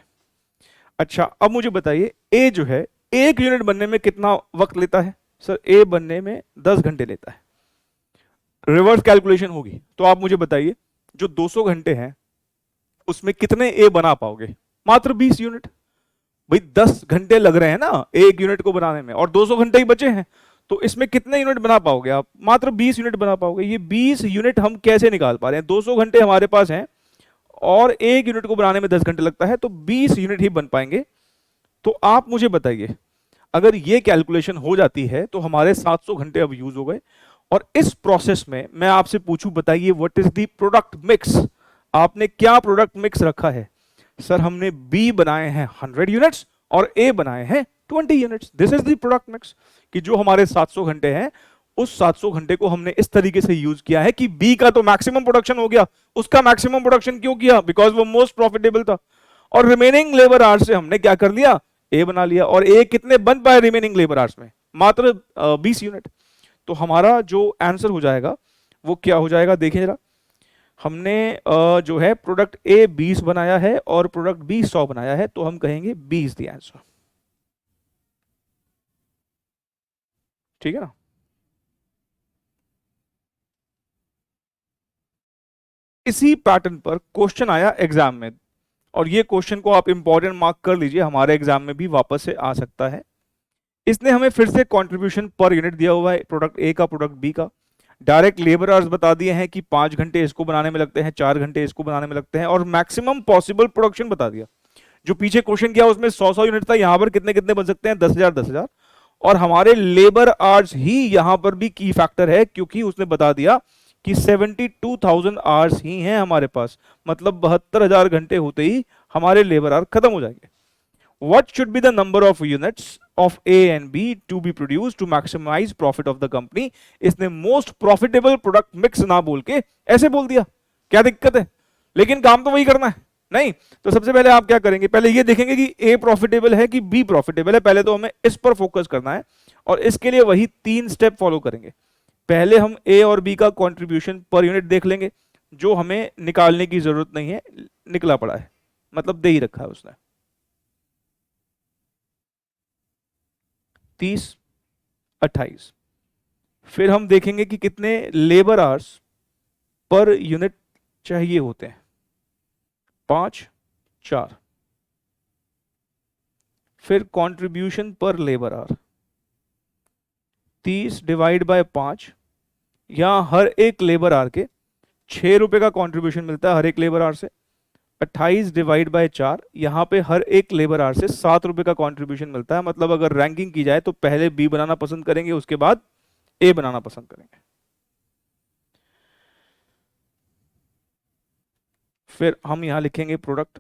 अच्छा अब मुझे बताइए ए जो है एक यूनिट बनने में कितना वक्त लेता है। सर ए बनने में 10 घंटे लेता है। रिवर्स कैलकुलेशन होगी तो आप मुझे बताइए जो 200 घंटे हैं उसमें कितने ए बना पाओगे, मात्र 20 यूनिट। भाई 10 घंटे लग रहे हैं ना एक यूनिट को बनाने में, और 200 घंटे ही बचे हैं, तो इसमें कितने यूनिट बना पाओगे आप, मात्र 20 यूनिट बना पाओगे। ये 20 यूनिट हम कैसे निकाल पा रहे हैं, 200 घंटे हमारे पास हैं और एक यूनिट को बनाने में 10 घंटे लगता है, तो 20 यूनिट ही बन पाएंगे। तो आप मुझे बताइए अगर ये कैलकुलेशन हो जाती है तो हमारे 700 घंटे अब यूज हो गए। और इस प्रोसेस में मैं आपसे पूछूं, बताइए what is the product mix, आपने क्या प्रोडक्ट मिक्स रखा है। सर हमने बी बनाए हैं 100 यूनिट्स और ए बनाए हैं 20 units. This is the product mix, कि जो हमारे 700 घंटे हैं उस 700 घंटे को हमने इस तरीके से यूज किया है कि बी का तो मैक्सिमम प्रोडक्शन हो गया, उसका मैक्सिमम प्रोडक्शन क्यों किया, बिकॉज वो मोस्ट प्रॉफिटेबल था, और रिमेनिंग लेबर आवर्स से हमने क्या कर लिया, ए बना लिया। और ए कितने बन पाए रिमेनिंग लेबर आवर्स में, मात्र 20 यूनिट। तो हमारा जो आंसर हो जाएगा वो क्या हो जाएगा, देखिए जरा। हमने जो है प्रोडक्ट ए 20 बनाया है और प्रोडक्ट बी 100 बनाया है, तो हम कहेंगे बी इज द आंसर। ठीक है ना। इसी पैटर्न पर क्वेश्चन आया एग्जाम में, और ये क्वेश्चन को आप इंपॉर्टेंट मार्क कर लीजिए, हमारे एग्जाम में भी वापस से आ सकता है। इसने हमें फिर से कंट्रीब्यूशन पर यूनिट दिया हुआ है, प्रोडक्ट ए का प्रोडक्ट बी का। डायरेक्ट लेबर आवर्स बता दिए हैं कि 5 घंटे इसको बनाने में लगते हैं, 4 घंटे इसको बनाने में लगते हैं, और मैक्सिमम पॉसिबल प्रोडक्शन बता दिया। जो पीछे क्वेश्चन किया उसमें 100 यूनिट था, यहां पर कितने कितने बन सकते हैं, 10,000। और हमारे लेबर आवर्स ही यहां पर भी की फैक्टर है, क्योंकि उसने बता दिया कि 72,000 आवर्स ही हैं हमारे पास, मतलब 72,000 घंटे होते ही हमारे लेबर आवर खत्म हो जाएंगे। What should be the number of units of A and B to be produced to maximize profit of the company? इसने most profitable product mix ना बोल के ऐसे बोल दिया, क्या दिक्कत है, लेकिन काम तो वही करना है। नहीं तो सबसे पहले आप क्या करेंगे, पहले ये देखेंगे कि A प्रॉफिटेबल है कि B प्रॉफिटेबल है, पहले तो हमें इस पर फोकस करना है, और इसके लिए वही 3 स्टेप फॉलो करेंगे। पहले हम A और B का कंट्रीब्यूशन पर यूनिट देख लेंगे, जो हमें निकालने की जरूरत नहीं है, निकला पड़ा है, मतलब दे ही रखा है उसने, 30, 28। फिर हम देखेंगे कि कितने लेबर आवर्स पर यूनिट चाहिए होते हैं, 5, 4। फिर कंट्रीब्यूशन पर लेबर आवर 30 डिवाइड बाय 5, यहां हर एक लेबर आवर के 6 रुपए का कंट्रीब्यूशन मिलता है हर एक लेबर आवर से। 28 डिवाइड बाय 4, यहां पे हर एक लेबर आवर से 7 रुपए का कंट्रीब्यूशन मिलता है। मतलब अगर रैंकिंग की जाए तो पहले बी बनाना पसंद करेंगे, उसके बाद ए बनाना पसंद करेंगे। फिर हम यहां लिखेंगे प्रोडक्ट।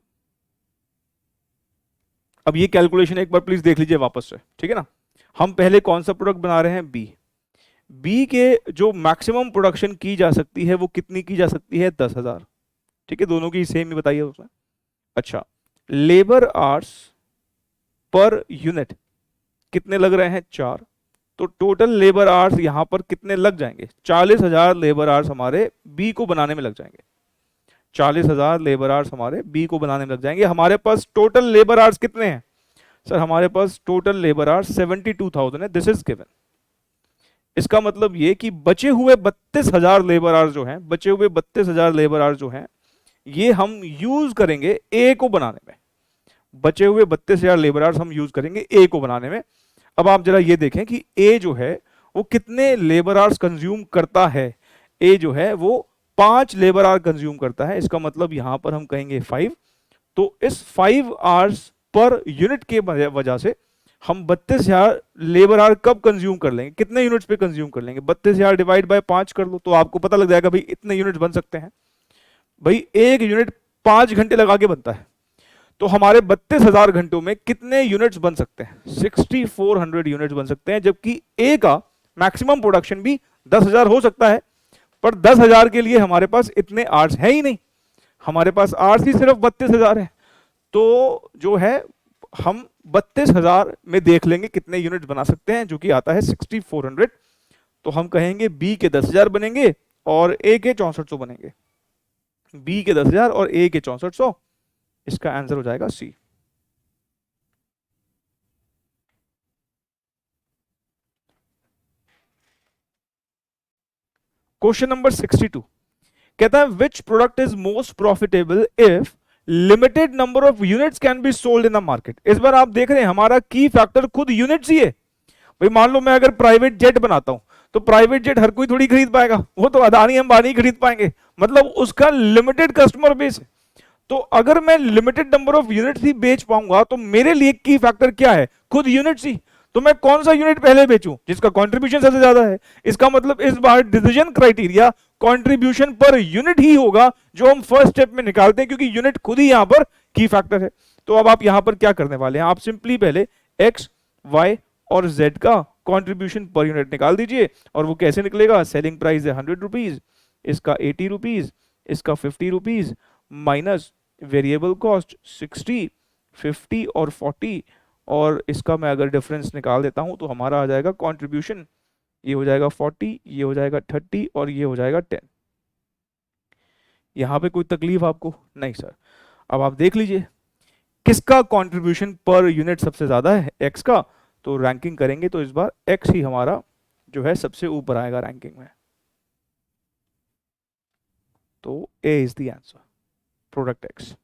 अब ये कैलकुलेशन एक बार प्लीज देख लीजिए वापस से, ठीक है ना। हम पहले कौन सा प्रोडक्ट बना रहे हैं, बी। बी के जो मैक्सिमम प्रोडक्शन की जा सकती है वो कितनी की जा सकती है, 10,000। ठीक है, दोनों की सेम ही बताइए उसमें। अच्छा, लेबर आवर्स पर यूनिट कितने लग रहे हैं, 4। तो टोटल लेबर आवर्स यहां पर कितने लग जाएंगे, 40,000 लेबर आवर्स हमारे बी को बनाने में लग जाएंगे। 40,000 लेबर आवर्स हमारे बी को बनाने में लग जाएंगे। हमारे पास टोटल लेबर आवर्स कितने हैं सर? हमारे पास टोटल लेबर आवर्स 72,000 है, दिस इज गिवन। इसका मतलब ये कि बचे हुए 32,000 लेबर आवर्स जो हैं, बचे हुए 32,000 लेबर आवर्स जो हैं, ये हम यूज करेंगे ए को बनाने में। बचे हुए 32,000 लेबर आवर्स हम यूज करेंगे ए को बनाने में। अब आप जरा ये देखें कि ए जो है वो कितने लेबर आवर्स कंज्यूम करता है। ए जो है वो 5 लेबर आवर कंज्यूम करता है, इसका मतलब यहां पर हम कहेंगे 5। तो इस 5 आवर्स पर यूनिट के वजह से हम 32,000 लेबर आवर कब कंज्यूम कर लेंगे, कितने यूनिट्स पे कंज्यूम कर लेंगे? 32,000 डिवाइड बाय 5 कर लो तो आपको पता लग जाएगा भाई इतने यूनिट बन सकते हैं। भाई एक यूनिट 5 घंटे लगा के बनता है, तो हमारे 32,000 घंटों में कितने यूनिट्स बन सकते हैं? 6400 यूनिट्स बन सकते हैं, जबकि ए का मैक्सिमम प्रोडक्शन भी 10,000 हो सकता है, पर 10,000 के लिए हमारे पास इतने आवर्स है ही नहीं, हमारे पास आवर्स ही सिर्फ 32,000 है। तो जो है हम 32,000 में देख लेंगे कितने यूनिट बना सकते हैं, जो कि आता है 6400। तो हम कहेंगे बी के 10,000 बनेंगे और ए के 6400 बनेंगे। बी के 10,000 और ए के 6400, इसका आंसर हो जाएगा सी। क्वेश्चन नंबर 62 कहता है which product is most profitable if limited number of units can be sold in the market. इस बार आप देख रहे हैं हमारा की फैक्टर खुद यूनिट्स ही है। भाई मान लो मैं अगर प्राइवेट जेट बनाता हूं तो प्राइवेट जेट हर कोई थोड़ी खरीद पाएगा, वो तो अदानी अंबानी खरीद पाएंगे, मतलब उसका लिमिटेड कस्टमर बेस है। तो अगर मैं लिमिटेड नंबर ऑफ यूनिट्स ही बेच पाऊंगा तो मेरे लिए की फैक्टर क्या है? खुद यूनिट्स ही। तो मैं कौन सा यूनिट पहले बेचूं जिसका कंट्रीब्यूशन सबसे ज्यादा है? इसका मतलब इस बार डिसीजन क्राइटेरिया कंट्रीब्यूशन पर यूनिट ही होगा जो हम फर्स्ट स्टेप में निकालते हैं, क्योंकि यूनिट खुद ही यहां पर की फैक्टर है। तो अब आप यहां पर क्या करने वाले हैं? आप सिंपली पहले एक्स, वाई और जेड का कंट्रीब्यूशन पर यूनिट निकाल दीजिए। और वो कैसे निकलेगा? सेलिंग प्राइस है 100 रुपीज, इसका 80 रुपीज, इसका 50 रुपीज, माइनस वेरिएबल कॉस्ट 60, 50 और 40, और इसका मैं अगर डिफरेंस निकाल देता हूं तो हमारा आ जाएगा कंट्रीब्यूशन, ये हो जाएगा 40, ये हो जाएगा 30 और ये हो जाएगा 10। यहां पे कोई तकलीफ आपको? नहीं सर। अब आप देख लीजिए किसका कंट्रीब्यूशन पर यूनिट सबसे ज्यादा है? एक्स का। तो रैंकिंग करेंगे तो इस बार एक्स ही हमारा जो है सबसे ऊपर आएगा रैंकिंग में। तो A is the answer, product X.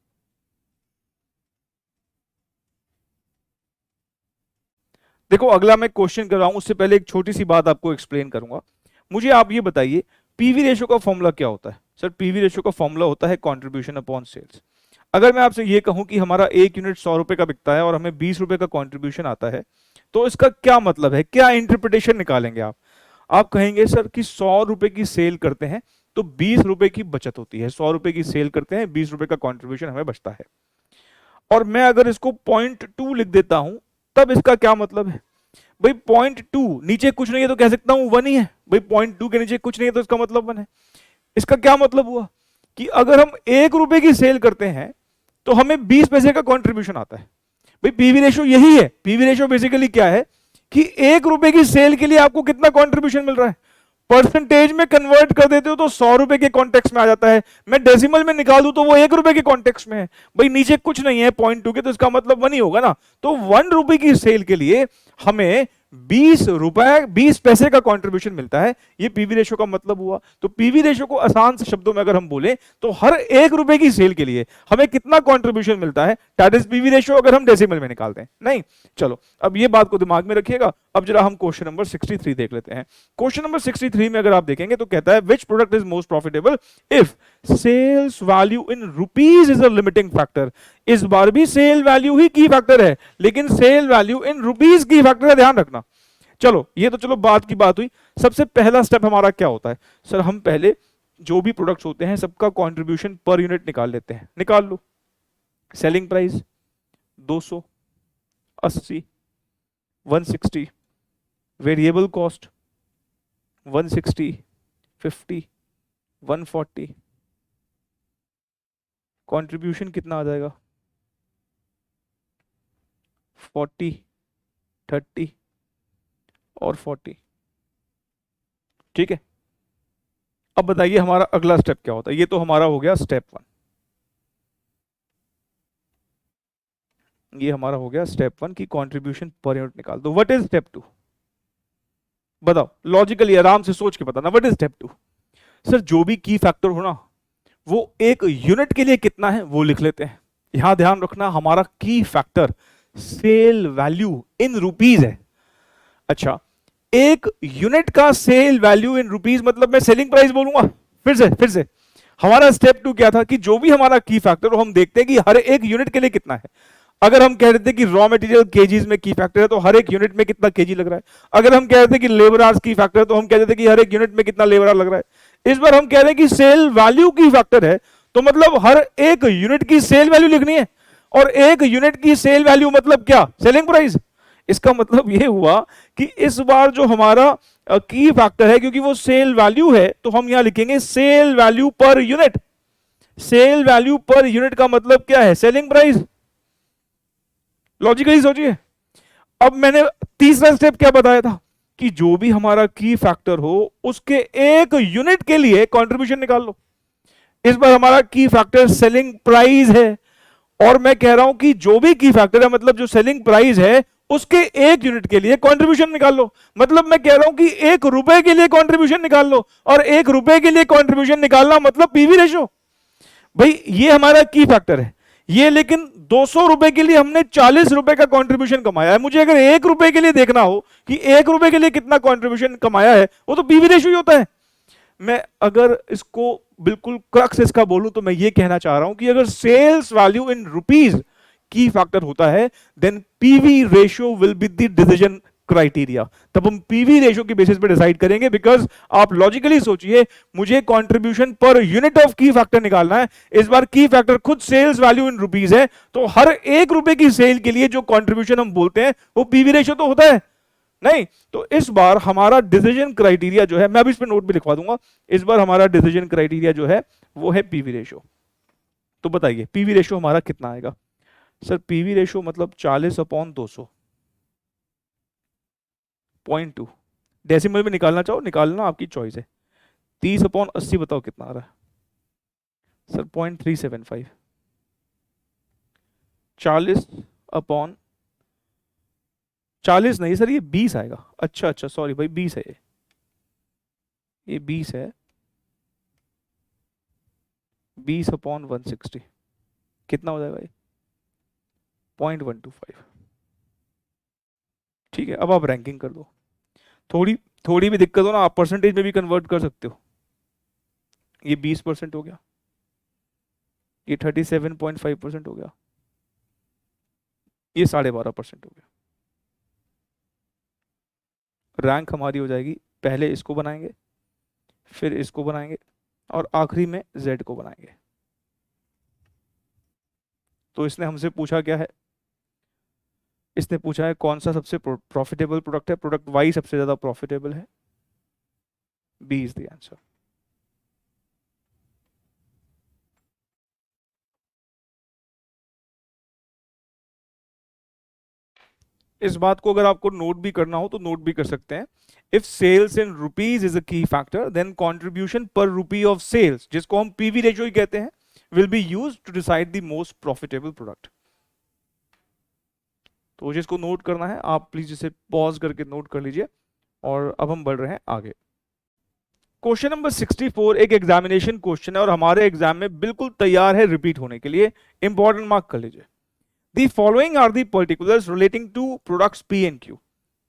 देखो अगला मैं क्वेश्चन कर रहा हूं, उससे पहले एक छोटी सी बात आपको एक्सप्लेन करूंगा। मुझे आप ये बताइए पीवी रेशियो का फॉर्मूला क्या होता है? सर पीवी रेशियो का फॉर्मूला होता है कंट्रीब्यूशन अपॉन सेल्स। अगर मैं आपसे ये कहूं कि हमारा एक यूनिट 100 रुपए का बिकता है और हमें 20 रुपए का कंट्रीब्यूशन आता है, तो इसका क्या मतलब है, क्या इंटरप्रिटेशन निकालेंगे आप? आप कहेंगे सर कि 100 रुपए की सेल करते हैं तो 20 रुपए की बचत होती है, 100 रुपए की सेल करते हैं 20 रुपए का कंट्रीब्यूशन हमें बचता है। और मैं अगर इसको 0.2 लिख देता हूं तब इसका क्या मतलब है? भाई 0.2 नीचे कुछ नहीं है तो कह सकता हूं 1 ही है। भाई 0.2 के नीचे कुछ नहीं है तो इसका मतलब 1 है। इसका क्या मतलब हुआ कि अगर हम 1 रुपए की सेल करते हैं तो हमें 20 पैसे का कंट्रीब्यूशन आता है। भाई पीवी रेशियो यही है। पीवी रेशियो बेसिकली क्या है कि 1 रुपए की सेल के लिए आपको कितना कंट्रीब्यूशन मिल रहा है, परसेंटेज में कन्वर्ट कर देते हो तो 100 रुपए के कॉन्टेक्स्ट में आ जाता है। मैं डेसिमल में निकाल दूं तो वो 1 रुपए के कॉन्टेक्स्ट में है। भाई नीचे कुछ नहीं है 0.2 के, तो इसका मतलब 1 ही होगा ना। तो 1 रुपए की सेल के लिए हमें 20 रुपए 20 पैसे का कंट्रीब्यूशन मिलता है। ये पीवी रेशियो का मतलब हुआ। तो पीवी रेशियो को आसान से शब्दों में अगर हम बोलें तो हर 1 रुपए की सेल के लिए हमें कितना कंट्रीब्यूशन मिलता है, दैट इज पीवी रेशियो, अगर हम डेसिमल में निकालते हैं। नहीं, चलो अब ये बात को दिमाग में रखिएगा। अब जरा हम क्वेश्चन नंबर 63 देख लेते हैं। क्वेश्चन नंबर 63 में अगर आप देखेंगे तो कहता है which product is most profitable if sales value in rupees is a limiting factor. इस बार भी सेल वैल्यू ही की फैक्टर है, लेकिन cell value in rupees key factor है, ध्यान रखना। चलो ये तो चलो बात की बात हुई। सबसे पहला स्टेप हमारा क्या होता है? सर हम पहले जो भी प्रोडक्ट्स होते हैं सबका कंट्रीब्यूशन पर यूनिट निकाल लेते हैं। निकाल लो। Selling price 200, 80, 160, variable cost 160, 50, 140, contribution कितना आ जाएगा? 40, 30 और 40। ठीक है, अब बताइए हमारा अगला स्टेप क्या होता है? ये तो हमारा हो गया स्टेप 1। ये हमारा हो गया स्टेप 1 की कंट्रीब्यूशन पर यूनिट निकाल दो। What is step 2? बताओ लॉजिकली, आराम से सोच के बताना, व्हाट इज स्टेप 2? सर जो भी की फैक्टर हो ना, वो एक यूनिट के लिए कितना है वो लिख लेते हैं। यहां ध्यान रखना, हमारा key factor sale value in rupees है। अच्छा, एक यूनिट का सेल वैल्यू इन रुपीज मतलब मैं सेलिंग प्राइस बोलूंगा। फिर से हमारा स्टेप 2 क्या था कि जो भी हमारा की फैक्टर हो हम देखते हैं कि हर एक यूनिट के लिए कितना है। अगर हम कह रहे थे कि रॉ मटेरियल केजीज में की फैक्टर है तो हर एक यूनिट में कितना केजी लग रहा है। अगर हम कह रहे थे कि लेबर आवर्स की फैक्टर है तो हम कहते थे कि हर एक यूनिट में कितना लेबर आवर लग रहा है। इस बार हम कह रहे हैं कि सेल वैल्यू की फैक्टर है, तो मतलब हर एक यूनिट की सेल वैल्यू लिखनी है। और एक यूनिट की सेल वैल्यू मतलब क्या? Selling price. इसका मतलब यह हुआ कि इस बार जो हमारा की फैक्टर है, क्योंकि वो सेल वैल्यू है, तो हम यहां लिखेंगे sale value per unit. Sale value per unit का मतलब क्या है? Selling price. लॉजिकली सोचिए। अब मैंने तीसरा स्टेप क्या बताया था कि जो भी हमारा की फैक्टर हो उसके एक यूनिट के लिए कंट्रीब्यूशन निकाल लो। इस बार हमारा की फैक्टर सेलिंग प्राइस है, और मैं कह रहा हूं कि जो भी की फैक्टर है मतलब जो सेलिंग प्राइस है उसके एक यूनिट के लिए कंट्रीब्यूशन निकाल लो। मतलब मैं कह रहा हूं कि 1 रुपए के लिए कंट्रीब्यूशन निकाल लो, और 1 रुपए के लिए कंट्रीब्यूशन निकालना मतलब पीवी रेशो। भाई ये हमारा की फैक्टर है, ये लेकिन 200 रुपए के लिए हमने 40 रुपए का कंट्रीब्यूशन कमाया है। मुझे अगर 1 रुपए के लिए देखना हो कि 1 रुपए के लिए कितना कंट्रीब्यूशन कमाया है, वो तो पीवी रेशो ही होता है। मैं अगर इसको बिल्कुल क्रक्स इसका बोलूं तो मैं ये कहना चाह रहा हूं कि अगर sales value in rupees key factor होता है, then PV ratio will be the decision criteria. तब हम पीवी रेशियो के बेसिस पे डिसाइड करेंगे। बिकॉज आप लॉजिकली सोचिए, मुझे कंट्रीब्यूशन पर यूनिट ऑफ की फैक्टर निकालना है। इस बार की फैक्टर खुद सेल्स वैल्यू इन रुपीज है, तो हर 1 रुपए की सेल के लिए जो कंट्रीब्यूशन हम बोलते हैं वो पीवी रेशियो तो होता है नहीं। तो इस बार हमारा डिसीजन क्राइटेरिया जो है, मैं अभी इस पर नोट भी लिखवा दूंगा, इस बार हमारा डिसीजन क्राइटेरिया जो है वो है पीवी रेशियो। तो बताइए पीवी रेशियो हमारा कितना आएगा? सर पीवी रेशियो मतलब 40/200, 0.2। डेसिमल में निकालना चाहो निकालना, आपकी चॉइस है। 30/80 बताओ कितना आ रहा है? सर 0.375। 40 नहीं सर, ये 20 आएगा। अच्छा सॉरी भाई, 20 है ये 20 है। 20/160 कितना हो जाएगा ये? 0.125। ठीक है, अब आप रैंकिंग कर दो। थोड़ी थोड़ी भी दिक्कत हो ना, आप परसेंटेज में भी कन्वर्ट कर सकते हो। ये 20% हो गया, ये 37.5% हो गया, ये 12.5% हो गया। रैंक हमारी हो जाएगी, पहले इसको बनाएंगे, फिर इसको बनाएंगे, और आखिरी में Z को बनाएंगे। तो इसने हमसे पूछा क्या है? इसने पूछा है कौन सा सबसे प्रॉफिटेबल प्रोडक्ट है, प्रोडक्ट वाई सबसे ज्यादा प्रॉफिटेबल है। B is the answer. इस बात को अगर आपको नोट भी करना हो तो नोट भी कर सकते हैं। If sales in rupees is a key factor, then contribution पर रुपी ऑफ सेल्स, जिसको हम पीवी रेशियो ही कहते हैं, will be used to decide the most profitable product. तो जिसको नोट करना है आप प्लीज इसे पॉज करके नोट कर लीजिए। और अब हम बढ़ रहे हैं आगे। क्वेश्चन नंबर 64 एक एग्जामिनेशन क्वेश्चन है और हमारे एग्जाम में बिल्कुल तैयार है रिपीट होने के लिए। इंपॉर्टेंट मार्क कर लीजिए। The following are the particulars relating to products P and Q।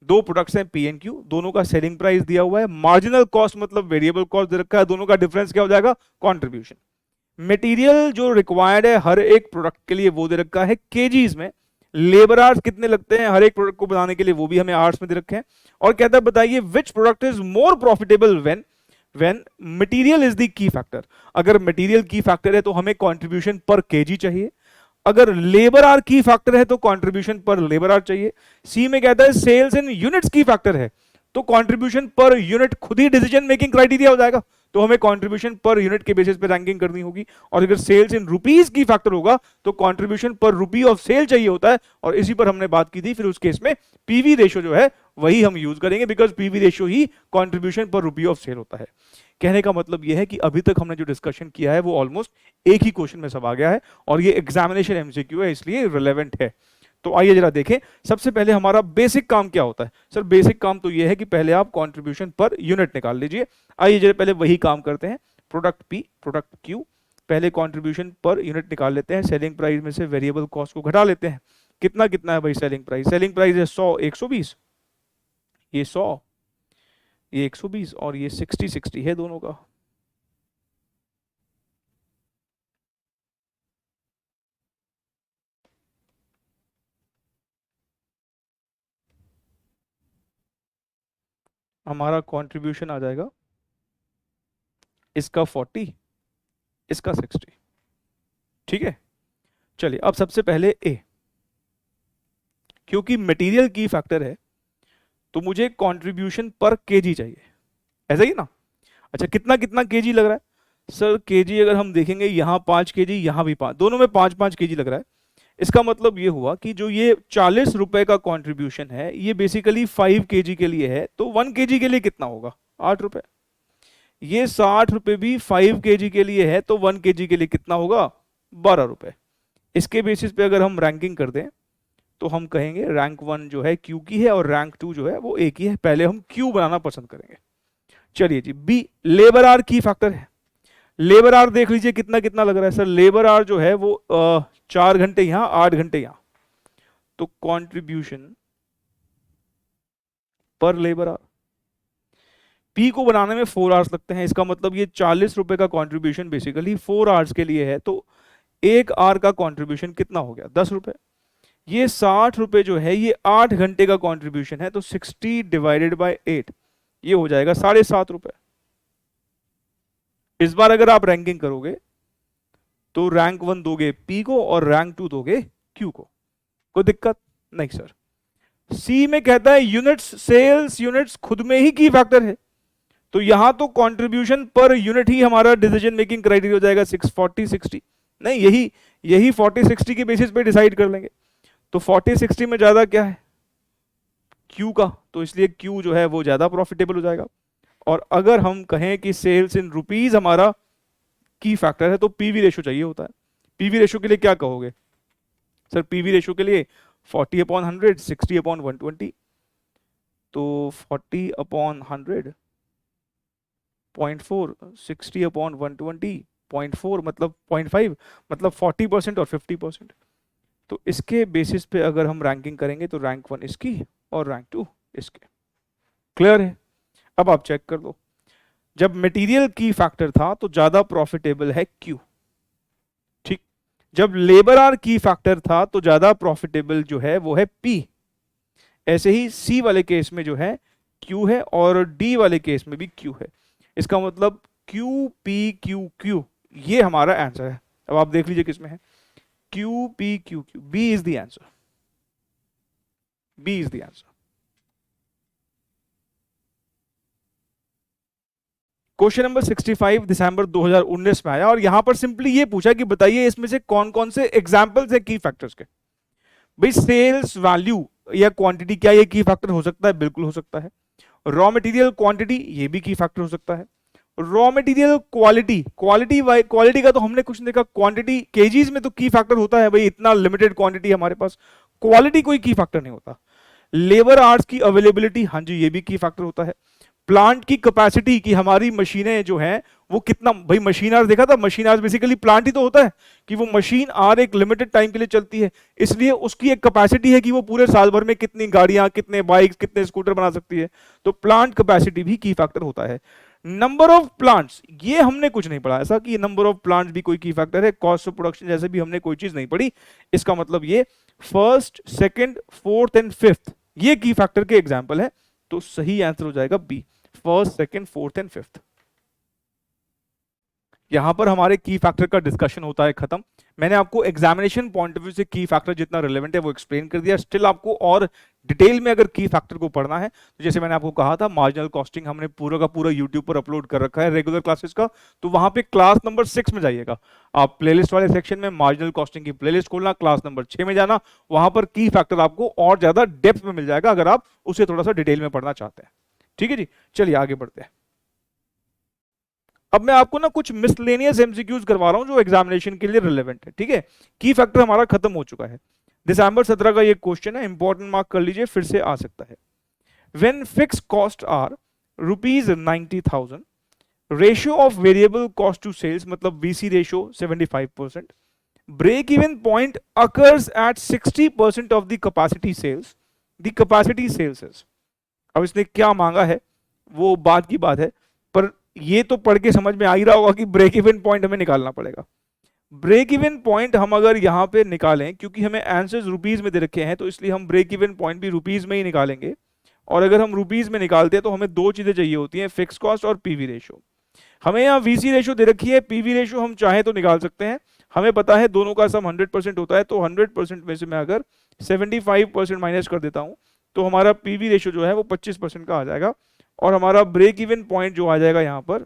दो प्रोडक्ट्स हैं P and Q, दोनों का सेलिंग प्राइस दिया हुआ है, मार्जिनल कॉस्ट मतलब वेरिएबल कॉस्ट दे रखा है, दोनों का डिफरेंस क्या हो जाएगा? कंट्रीब्यूशन। मटेरियल जो रिक्वायर्ड है हर एक प्रोडक्ट के लिए वो दे रखा है केजीज में। लेबर आवर्स कितने लगते हैं हर एक प्रोडक्ट को बनाने के लिए, वो भी हमें आवर्स में दे रखे हैं। और कहता है बताइए विच product is more profitable when material is the key factor. अगर मटेरियल की फैक्टर है तो हमें कंट्रीब्यूशन पर केजी चाहिए, अगर लेबर आर की फैक्टर है तो कंट्रीब्यूशन पर लेबर आर चाहिए। सी में कहता है सेल्स इन यूनिट्स की फैक्टर है तो कंट्रीब्यूशन पर यूनिट खुद ही डिसीजन मेकिंग क्राइटेरिया हो जाएगा, तो हमें कंट्रीब्यूशन पर यूनिट के बेसिस पे रैंकिंग करनी होगी। और अगर sales in rupees key factor होगा तो कंट्रीब्यूशन पर रुपी ऑफ सेल चाहिए होता है, और इसी पर हमने बात की थी। फिर उस केस में पीवी रेशियो जो है वही हम यूज करेंगे, because PV ratio he contribution पर रुपी ऑफ सेल होता है। कहने का मतलब यह है कि अभी तक हमने जो डिस्कशन किया है वो ऑलमोस्ट एक ही क्वेश्चन में सब आ गया है, और ये एग्जामिनेशन एमसीक्यू है इसलिए रिलेवेंट है। तो आइए जरा देखें, सबसे पहले हमारा बेसिक काम क्या होता है। सर बेसिक काम तो ये है कि पहले आप कंट्रीब्यूशन पर यूनिट निकाल लीजिए। आइए जरा पहले वही काम करते हैं। प्रोडक्ट पी प्रोडक्ट क्यू, पहले कंट्रीब्यूशन पर यूनिट निकाल लेते हैं। सेलिंग प्राइस में से वेरिएबल कॉस्ट को घटा लेते हैं। कितना कितना है भाई सेलिंग प्राइस? सेलिंग प्राइस है 100 120, ये 100 ये 120 और ये 60 60 है दोनों का। हमारा कंट्रीब्यूशन आ जाएगा इसका 40 इसका 60। ठीक है, चलिए अब सबसे पहले ए, क्योंकि मटेरियल की फैक्टर है तो मुझे कंट्रीब्यूशन पर केजी चाहिए, ऐसा ही ना। अच्छा कितना कितना केजी लग रहा है? सर केजी अगर हम देखेंगे यहाँ 5 केजी, यहाँ भी 5, दोनों में 5-5 केजी लग रहा है। इसका मतलब ये हुआ कि जो ये 40 रुपए का कंट्रीब्यूशन है ये बेसिकली 5 केजी के लिए है, तो 1 केजी के लिए कितना होगा? 8 रुपए। ये 60 रुपए भी 5 केजी के लिए है, तो 1 केजी के लिए कितना होगा? 12 रुपए। इसके बेसिस पे अगर हम रैंकिंग कर दें तो हम कहेंगे रैंक 1 जो है क्यू की है और रैंक 2 जो है वो ए की है। पहले हम क्यू बनाना पसंद करेंगे। चलिए जी, बी लेबर आर की फैक्टर है। लेबर आर देख लीजिए कितना कितना लग रहा है। सर लेबर आर जो है वो 4 घंटे यहाँ 8 घंटे यहाँ, तो कंट्रीब्यूशन पर लेबर आर पी को बनाने में 4 आवर्स लगते हैं। इसका मतलब ये 40 रुपए का कंट्रीब्यूशन बेसिकली 4 आवर्स के लिए है, तो 1 आवर का कंट्रीब्यूशन कितना हो गया? 10 रुपए। ये 60 रुपए जो है ये 8 घंटे का कंट्रीब्यूशन है, तो 60 डिवाइडेड बाय 8 ये हो जाएगा 7.5 रुपए। इस बार अगर आप रैंकिंग करोगे तो रैंक 1 दोगे पी को और रैंक 2 दोगे क्यू को। कोई दिक्कत नहीं सर। सी में कहता है यूनिट्स, सेल्स यूनिट्स खुद में ही की फैक्टर है, तो यहां तो कंट्रीब्यूशन पर यूनिट ही हमारा डिसीजन मेकिंग क्राइटेरिया हो जाएगा। 640 60 नहीं, यही 40 60 के बेसिस पे डिसाइड कर लेंगे। तो 40 60 में ज्यादा क्या है? क्यू का, तो इसलिए क्यू जो है वो ज्यादा प्रॉफिटेबल हो जाएगा। और अगर हम कहें कि सेल्स इन रुपीज हमारा की फैक्टर है तो पीवी रेशो चाहिए होता है। पीवी रेशो के लिए क्या कहोगे? सर पीवी रेशो के लिए 40/100 60/120, तो 40/100 0.4 60/120 0.4 मतलब 0.5, मतलब 40% और 50%। तो इसके बेसिस पे अगर हम रैंकिंग करेंगे तो रैंक 1 इसकी और रैंक 2 इसके। क्लियर है? अब आप चेक कर लो, जब मटेरियल की फैक्टर था तो ज्यादा प्रॉफिटेबल है क्यू, ठीक। जब लेबर आर की फैक्टर था तो ज्यादा प्रॉफिटेबल जो है वो है पी। ऐसे ही सी वाले केस में जो है क्यू है और डी वाले केस में भी क्यू है। इसका मतलब क्यू पी क्यू क्यू ये हमारा आंसर है। अब आप देख लीजिए किसमें है, Q P Q Q, B is the answer, B is the answer. Question number 65 दिसंबर 2019 में आया और यहां पर सिंपली ये पूछा कि बताइए इसमें से कौन कौन से एग्जांपल्स है की फैक्टर्स के। भाई सेल्स वैल्यू या क्वांटिटी, क्या ये की फैक्टर हो सकता है? बिल्कुल हो सकता है। रॉ मटेरियल क्वांटिटी, ये भी की फैक्टर हो सकता है। रॉ मटेरियल क्वालिटी, क्वालिटी का तो हमने कुछ नहीं देखा। क्वांटिटी केजीज में तो की फैक्टर होता है, भाई इतना लिमिटेड क्वांटिटी हमारे पास, क्वालिटी कोई की फैक्टर नहीं होता। लेबर आवर्स की अवेलेबिलिटी, हाँ जी ये भी की फैक्टर होता है। प्लांट की कैपेसिटी की हमारी मशीनें जो हैं वो कितना, भाई मशीन आवर्स देखा था, मशीन आवर्स बेसिकली प्लांट ही तो होता है कि वो मशीन आर एक लिमिटेड टाइम के लिए चलती है, इसलिए उसकी एक कैपेसिटी है कि वो पूरे साल भर में कितनी गाड़ियां, कितने बाइक्स, कितने स्कूटर बना सकती है। तो प्लांट कैपेसिटी भी की फैक्टर होता है। नंबर ऑफ प्लांट्स, ये हमने कुछ नहीं पढ़ा ऐसा कि नंबर ऑफ प्लांट्स भी कोई की फैक्टर है। कॉस्ट ऑफ प्रोडक्शन जैसे भी हमने कोई चीज नहीं पढ़ी। इसका मतलब ये first, second, fourth and fifth ये की फैक्टर के एग्जांपल है, तो सही आंसर हो जाएगा B, first, second, fourth and fifth. यहां पर हमारे की फैक्टर का डिस्कशन होता है खत्म। मैंने आपको एग्जामिनेशन पॉइंट ऑफ व्यू से की फैक्टर जितना रिलेवेंट है वो एक्सप्लेन कर दिया। स्टिल आपको और डिटेल में अगर की फैक्टर को पढ़ना है तो जैसे मैंने आपको कहा था मार्जिनल कॉस्टिंग हमने पूरा का पूरा यूट्यूब पर अपलोड कर रखा है रेगुलर क्लासेस का, तो वहां पे क्लास नंबर 6 में जाइएगा आप, प्लेलिस्ट वाले सेक्शन में मार्जिनल कॉस्टिंग की प्लेलिस्ट खोलना, क्लास नंबर 6 में जाना, वहां पर की फैक्टर आपको और ज्यादा डेप्थ में मिल जाएगा अगर आप उसे थोड़ा सा डिटेल में पढ़ना चाहते हैं। ठीक है जी, चलिए आगे बढ़ते हैं। अब मैं आपको ना कुछ मिसलेनियस एमसीक्यूज करवा रहा हूं जो एग्जामिनेशन के लिए रिलेवेंट है। ठीक है, की फैक्टर हमारा खत्म हो चुका है। दिसंबर 17 का ये क्वेश्चन है, इंपॉर्टेंट, मार्क कर लीजिए, फिर से आ सकता है। When fix cost are ₹90,000, ratio of variable cost to sales मतलब VC ratio 75%, break even point occurs at 60% of the capacity sales. The capacity sales is, अब इसने क्या मांगा है वो बात की बात है, पर ये तो पढ़ के समझ में आ ही रहा होगा कि ब्रेक इवन पॉइंट हमें निकालना पड़ेगा। ब्रेक इवन पॉइंट हम अगर यहां पे निकालें, क्योंकि हमें आंसर्स रुपीज में दे रखे हैं, तो इसलिए हम ब्रेक इवन पॉइंट भी रुपीज में ही निकालेंगे। और अगर हम रुपीज में निकालते हैं तो हमें दो चीजें चाहिए होती हैं, फिक्स कॉस्ट और पीवी रेशियो। हमें यहाँ वीसी रेशियो दे रखी है, पीवी रेशियो हम चाहे तो निकाल सकते हैं। हमें पता है दोनों का सम 100% होता है, तो 100% में से मैं अगर 75% माइनस कर देता हूं तो हमारा पीवी रेशियो जो है वो 25% का आ जाएगा। और हमारा ब्रेक इवन पॉइंट जो आ जाएगा यहाँ पर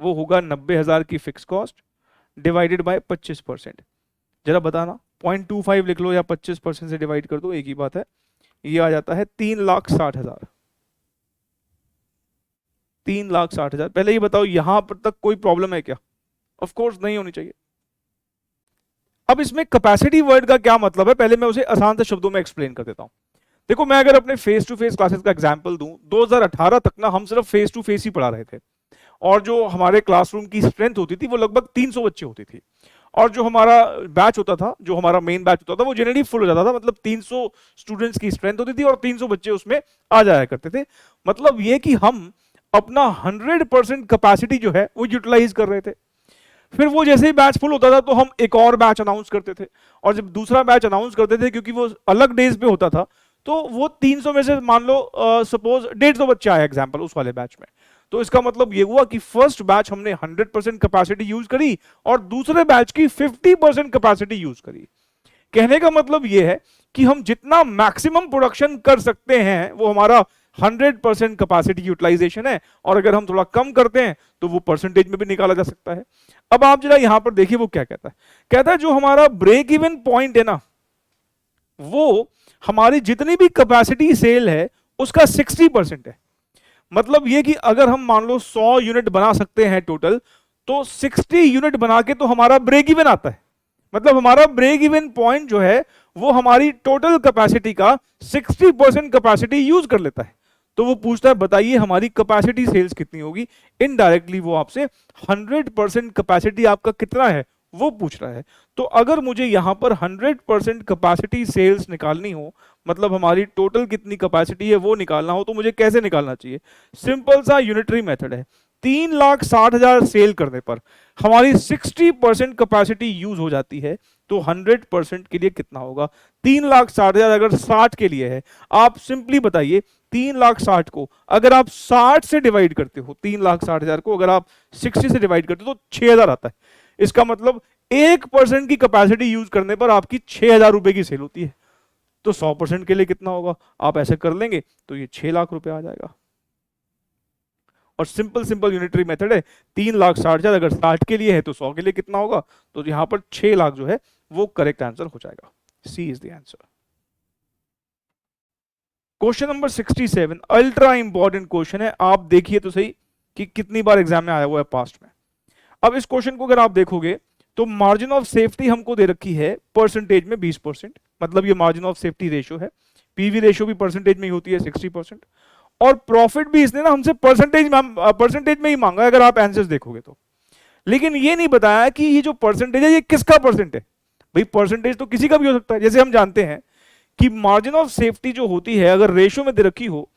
वो होगा 90,000 की फिक्स कॉस्ट डिवाइडेड बाय 25%। जरा बताना, 0.25 लिख लो या 25% से डिवाइड कर दो, एक ही बात है। ये आ जाता है 3,60,000। 3,60,000। पहले ये बताओ यहां पर तक कोई प्रॉब्लम है क्या? ऑफ कोर्स नहीं होनी चाहिए। अब इसमें कैपेसिटी वर्ड का क्या मतलब है, पहले मैं उसे आसान से शब्दों में एक्सप्लेन कर देता हूं। देखो, मैं अगर अपने फेस टू फेस क्लासेस का एग्जांपल दूं, 2018 तक ना हम सिर्फ फेस टू फेस ही पढ़ा रहे थे, और जो हमारे क्लासरूम की स्ट्रेंथ होती थी वो लगभग 300 बच्चे होती थी। और जो हमारा बैच होता था, जो हमारा मेन बैच होता था, वो जनरली फुल हो जाता था, मतलब 300 स्टूडेंट्स की स्ट्रेंथ होती थी और 300 बच्चे उसमें आ जाया करते थे। मतलब ये कि हम अपना 100% कैपेसिटी जो है वो यूटिलाइज कर रहे थे। फिर वो जैसे ही बैच फुल होता था तो हम एक और बैच अनाउंस करते थे, और जब दूसरा बैच अनाउंस करते थे, क्योंकि वो अलग डेज पे होता था, तो वो 300 में से मान लो सपोज 150 बच्चे आए एग्जाम्पल उस वाले बैच में, तो इसका मतलब ये हुआ कि फर्स्ट बैच हमने 100% कैपेसिटी यूज करी और दूसरे बैच की 50% कैपेसिटी यूज करी। कहने का मतलब ये है कि हम जितना मैक्सिमम प्रोडक्शन कर सकते हैं वो हमारा 100% कैपेसिटी यूटिलाइजेशन है, और अगर हम थोड़ा कम करते हैं तो वो परसेंटेज में भी निकाला जा सकता है। अब आप जरा यहां पर देखिए वो क्या कहता है। कहता है जो हमारा ब्रेक इवन पॉइंट है ना, वो हमारी जितनी भी कैपेसिटी सेल है उसका 60% है। मतलब ये कि अगर हम मान लो 100 यूनिट बना सकते हैं टोटल, तो 60 यूनिट बना के तो हमारा ब्रेक इवन आता है। मतलब हमारा ब्रेक इवन पॉइंट जो है वो हमारी टोटल कैपेसिटी का 60% कैपेसिटी यूज कर लेता है। तो वो पूछता है बताइए हमारी कैपेसिटी सेल्स कितनी होगी। इनडायरेक्टली वो आपसे 100% कैपेसिटी आपका कितना है वो पूछ रहा है। तो अगर मुझे यहां पर 100% कैपेसिटी सेल्स निकालनी हो, मतलब हमारी टोटल कितनी कैपेसिटी है वो निकालना हो, तो मुझे कैसे निकालना चाहिए? सिंपल सा यूनिटरी मेथड है। 3,60,000 सेल करने पर हमारी 60% कैपेसिटी यूज हो जाती है, तो 100% के लिए कितना होगा? 3,60,000 अगर 60 के लिए है, आप सिंपली बताइए 3,60,000 को अगर आप 60 से डिवाइड करते हो, 3,60,000 को अगर आप 60 से डिवाइड करते हो तो 6,000 आता है। इसका मतलब 1% की कैपेसिटी यूज करने पर आपकी 6,000 रुपए की सेल होती है। तो 100% के लिए कितना होगा? आप ऐसे कर लेंगे तो ये 6 लाख रुपए आ जाएगा। और सिंपल यूनिटरी मेथड है। 3,60,000 अगर 60 के लिए है तो 100 के लिए कितना होगा? तो यहां पर 6 लाख जो है वो करेक्ट आंसर हो जाएगा। C is the answer. Question number 67 ultra important question है। आप देखिए तो सही कि कितनी बार एग्जाम में आया हुआ है पास्ट में। अब इस क्वेश्चन को अगर आप देखोगे तो मार्जिन ऑफ सेफ्टी हमको दे रखी है परसेंटेज में 20%, मतलब ये मार्जिन ऑफ सेफ्टी रेशियो है। पीवी रेशियो भी परसेंटेज में ही होती है 60%, और प्रॉफिट भी इसने ना हमसे परसेंटेज में ही मांगा है अगर आप आंसर्स देखोगे तो। लेकिन ये नहीं बताया कि ये जो परसेंटेज है ये किसका परसेंट है। भाई परसेंटेज तो किसी का भी हो सकता है। जैसे हम जानते हैं कि मार्जिन ऑफ सेफ्टी जो होती है अगर रेशियो में दे रखी हो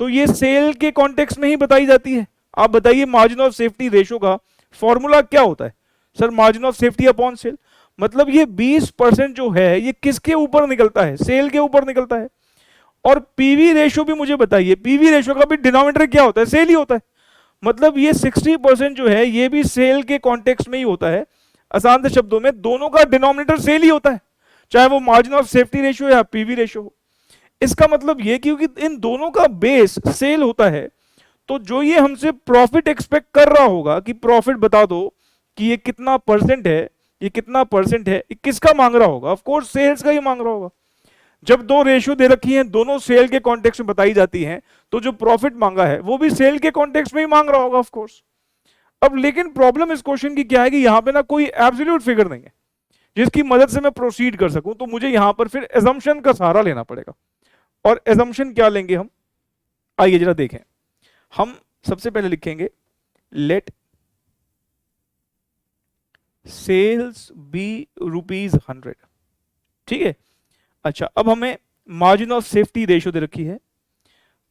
तो ये सेल के कॉन्टेक्स्ट में ही बताई जाती है। आप बताइए मार्जिन ऑफ सेफ्टी रेशियो का फॉर्मूला क्या होता है? Sir margin of safety upon sale. मतलब ये 20% जो है ये किसके ऊपर निकलता है? सेल के ऊपर निकलता है। और पीवी रेशियो भी मुझे बताइए, पीवी रेशियो का भी डिनोमिनेटर क्या होता है? सेल ही होता है। मतलब ये 60% जो है ये भी सेल के कॉन्टेक्स्ट में ही होता है। आसान से शब्दों में दोनों का डिनोमिनेटर सेल ही होता है, चाहे वो मार्जिन ऑफ सेफ्टी रेशियो या पीवी रेशियो हो। इसका मतलब ये क्योंकि इन दोनों का बेस सेल होता है, तो जो ये हमसे प्रॉफिट एक्सपेक्ट कर रहा होगा कि प्रॉफिट बता दो कि ये कितना परसेंट है, ये कितना परसेंट है, ये किसका मांग रहा होगा? ऑफ कोर्स सेल्स का ही मांग रहा होगा। जब दो रेशियो दे रखी हैं, दोनों सेल के कॉन्टेक्स्ट में बताई जाती हैं, तो जो प्रॉफिट मांगा है वो भी सेल के कॉन्टेक्स्ट में ही मांग रहा होगा ऑफ कोर्स। अब लेकिन प्रॉब्लम इस क्वेश्चन की क्या है कि यहां पे ना कोई एब्सोल्यूट फिगर नहीं है। जिसकी मदद से मैं प्रोसीड कर सकूं, तो मुझे यहां पर फिर एजम्पशन का सहारा लेना पड़ेगा। और एजम्पशन क्या लेंगे हम, आइए जरा देखें। हम सबसे पहले लिखेंगे लेट सेल्स बी ₹100, ठीक है। अच्छा, अब हमें मार्जिन ऑफ सेफ्टी रेशो दे रखी है।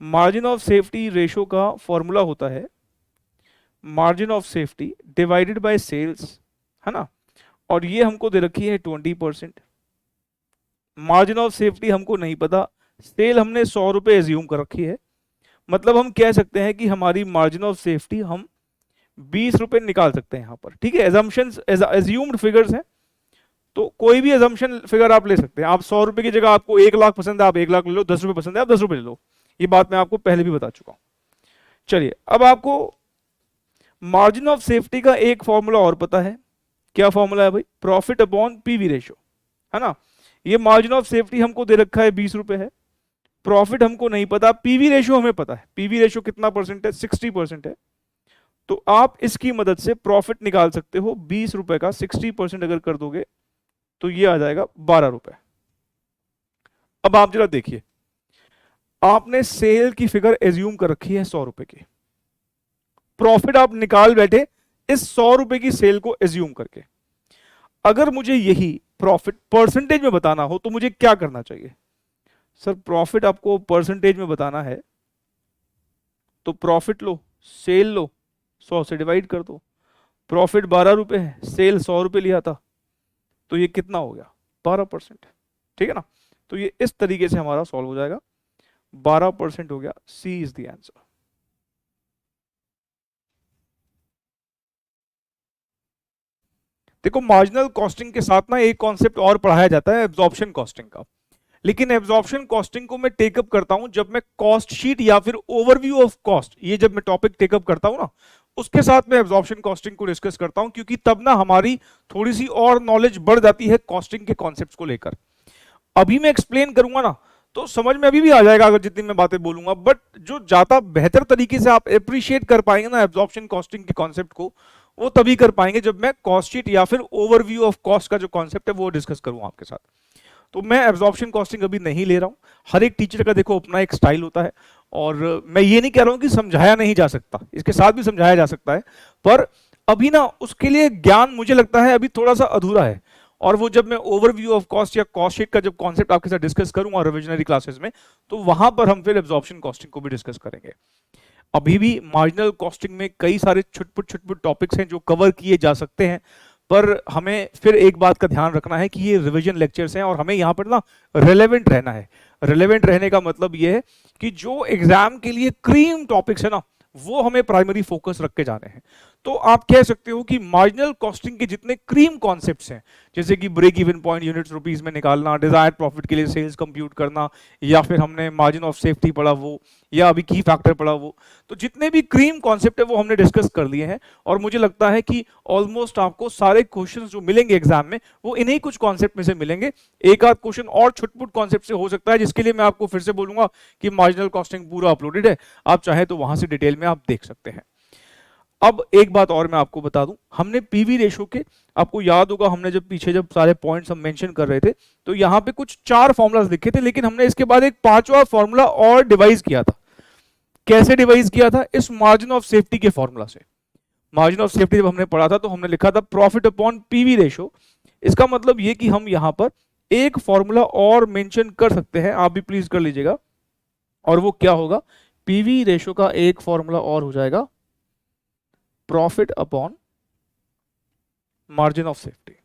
मार्जिन ऑफ सेफ्टी रेशो का फॉर्मूला होता है margin of safety divided by sales, है ना। और ये हमको दे रखी है 20%। मार्जिन ऑफ सेफ्टी हमको नहीं पता, सेल हमने 100 रुपए एज्यूम कर रखी है, मतलब हम कह सकते हैं कि हमारी मार्जिन ऑफ सेफ्टी हम 20 रुपए निकाल सकते हैं यहां पर, ठीक है। एजम्पशंस एज्यूम्ड फिगर्स हैं, तो कोई भी एजम्पशन फिगर आप ले सकते हैं। आप 100 रुपए की जगह आपको 1 लाख पसंद है, आप 1 लाख ले लो, 10 रुपए पसंद है, आप 10 रुपए ले लो। ये बात मैं आपको पहले भी बता चुका हूं। चलिए, अब आपको मार्जिन ऑफ सेफ्टी का एक फॉर्मूला और पता है। क्या फॉर्मूला है भाई? प्रॉफिट अपॉन पीवी रेशो, है ना। ये मार्जिन ऑफ सेफ्टी हमको दे रखा है 20 रुपए है, प्रॉफिट हमको नहीं पता, पीवी रेशो हमें पता है। पीवी रेशो कितना परसेंट है? 60% है। तो आप इसकी मदद से प्रॉफिट निकाल सकते हो। 20 रुपए का 60% अगर कर दोगे तो ये आ जाएगा 12 रुपए। अब आप जरा देखिए, आपने सेल की फिगर एज्यूम कर रखी है 100 रुपए की, प्रॉफिट आप निकाल बैठे इस 100 रुपए की सेल को एज्यूम करके। अगर मुझे यही प्रॉफिट परसेंटेज में बताना हो तो मुझे क्या करना चाहिए? सर, प्रॉफिट आपको परसेंटेज में बताना है तो प्रॉफिट लो, सेल लो, 100 से डिवाइड कर दो। प्रॉफिट 12 रुपए है, सेल 100 रुपए लिया था, तो ये कितना हो गया? 12%, ठीक है ना। तो ये इस तरीके से हमारा सॉल्व हो जाएगा। 12% हो गया। सी इज द आंसर। देखो, मार्जिनल कॉस्टिंग के साथ ना एक कॉन्सेप्ट और पढ़ाया जाता है, एब्जॉर्प्शन कॉस्टिंग का। लेकिन एब्जॉर्प्शन कॉस्टिंग को मैं टेकअप करता हूं जब मैं कॉस्ट शीट या फिर ओवरव्यू ऑफ कॉस्ट, ये जब मैं टॉपिक टेकअप करता हूं ना, उसके साथ मैं एब्जॉर्प्शन कॉस्टिंग को डिस्कस करता हूं, क्योंकि तब ना हमारी थोड़ी सी और नॉलेज बढ़ जाती है कॉस्टिंग के कॉन्सेप्ट्स को लेकर। अभी मैं एक्सप्लेन करूंगा ना तो समझ में अभी भी आ जाएगा अगर जितनी मैं बातें बोलूंगा, बट जो ज्यादा बेहतर तरीके से आप अप्रिशिएट कर पाएंगे ना एब्जॉर्प्शन कॉस्टिंग के कॉन्सेप्ट को, वो तभी कर पाएंगे जब मैं कॉस्ट शीट या फिर ओवरव्यू ऑफ कॉस्ट का जो कॉन्सेप्ट है वो डिस्कस करूंगा आपके साथ। तो मैं एब्जॉर्प्शन कॉस्टिंग अभी नहीं ले रहा हूं। हर एक टीचर का देखो अपना एक स्टाइल होता है, और मैं ये नहीं कह रहा हूं कि समझाया नहीं जा सकता, इसके साथ भी समझाया जा सकता है, पर अभी ना उसके लिए ज्ञान मुझे लगता है अभी थोड़ा सा अधूरा है। और वो जब मैं ओवरव्यू ऑफ कॉस्ट या कॉस्ट शीट का जब कॉन्सेप्ट आपके साथ डिस्कस करूंगा रिविजनरी क्लासेस में, तो वहां पर हम फिर एब्जॉर्प्शन कॉस्टिंग को भी डिस्कस करेंगे। अभी भी मार्जिनल कॉस्टिंग में कई सारे छुटपुट टॉपिक्स हैं जो कवर किए जा सकते हैं, पर हमें फिर एक बात का ध्यान रखना है कि ये रिवीजन लेक्चर्स हैं और हमें यहाँ पर ना रिलेवेंट रहना है। रिलेवेंट रहने का मतलब ये है कि जो एग्जाम के लिए क्रीम टॉपिक्स है ना, वो हमें प्राइमरी फोकस रख के जाने हैं। तो आप कह सकते हो कि मार्जिनल कॉस्टिंग के जितने क्रीम कॉन्सेप्ट्स हैं, जैसे कि break even point units rupees में निकालना, डिजायर्ड प्रॉफिट के लिए सेल्स कंप्यूट करना, या फिर हमने मार्जिन ऑफ सेफ्टी पढ़ा वो, या अभी की फैक्टर पढ़ा वो, तो जितने भी क्रीम कॉन्सेप्ट है वो हमने डिस्कस कर लिए हैं। और मुझे लगता है कि ऑलमोस्ट आपको सारे क्वेश्चन जो मिलेंगे एग्जाम में वो इन्हीं कुछ कॉन्सेप्ट में से मिलेंगे। एक आध क्वेश्चन और छुटपुट कॉन्सेप्ट से हो सकता है, जिसके लिए मैं आपको फिर से बोलूंगा कि मार्जिनल कॉस्टिंग पूरा अपलोडेड है, आप चाहे तो वहां से डिटेल में आप देख सकते हैं। अब एक बात और मैं आपको बता दूं, हमने पीवी रेशो के, आपको याद होगा हमने जब पीछे जब सारे पॉइंट्स हम मेंशन कर रहे थे तो यहां पे कुछ 4 फॉर्मूलाज लिखे थे, लेकिन हमने इसके बाद एक 5वां फॉर्मूला और डिवाइस किया था। कैसे डिवाइस किया था? इस मार्जिन ऑफ सेफ्टी के फॉर्मूला से। मार्जिन ऑफ सेफ्टी जब हमने पढ़ा था तो हमने लिखा था प्रॉफिट अपॉन पीवी रेशो। इसका मतलब ये कि हम यहां पर एक फॉर्मूला और मेंशन कर सकते हैं, आप भी प्लीज कर लीजिएगा, और वो क्या होगा? पीवी रेशो का एक फॉर्मूला और हो जाएगा profit upon margin of safety.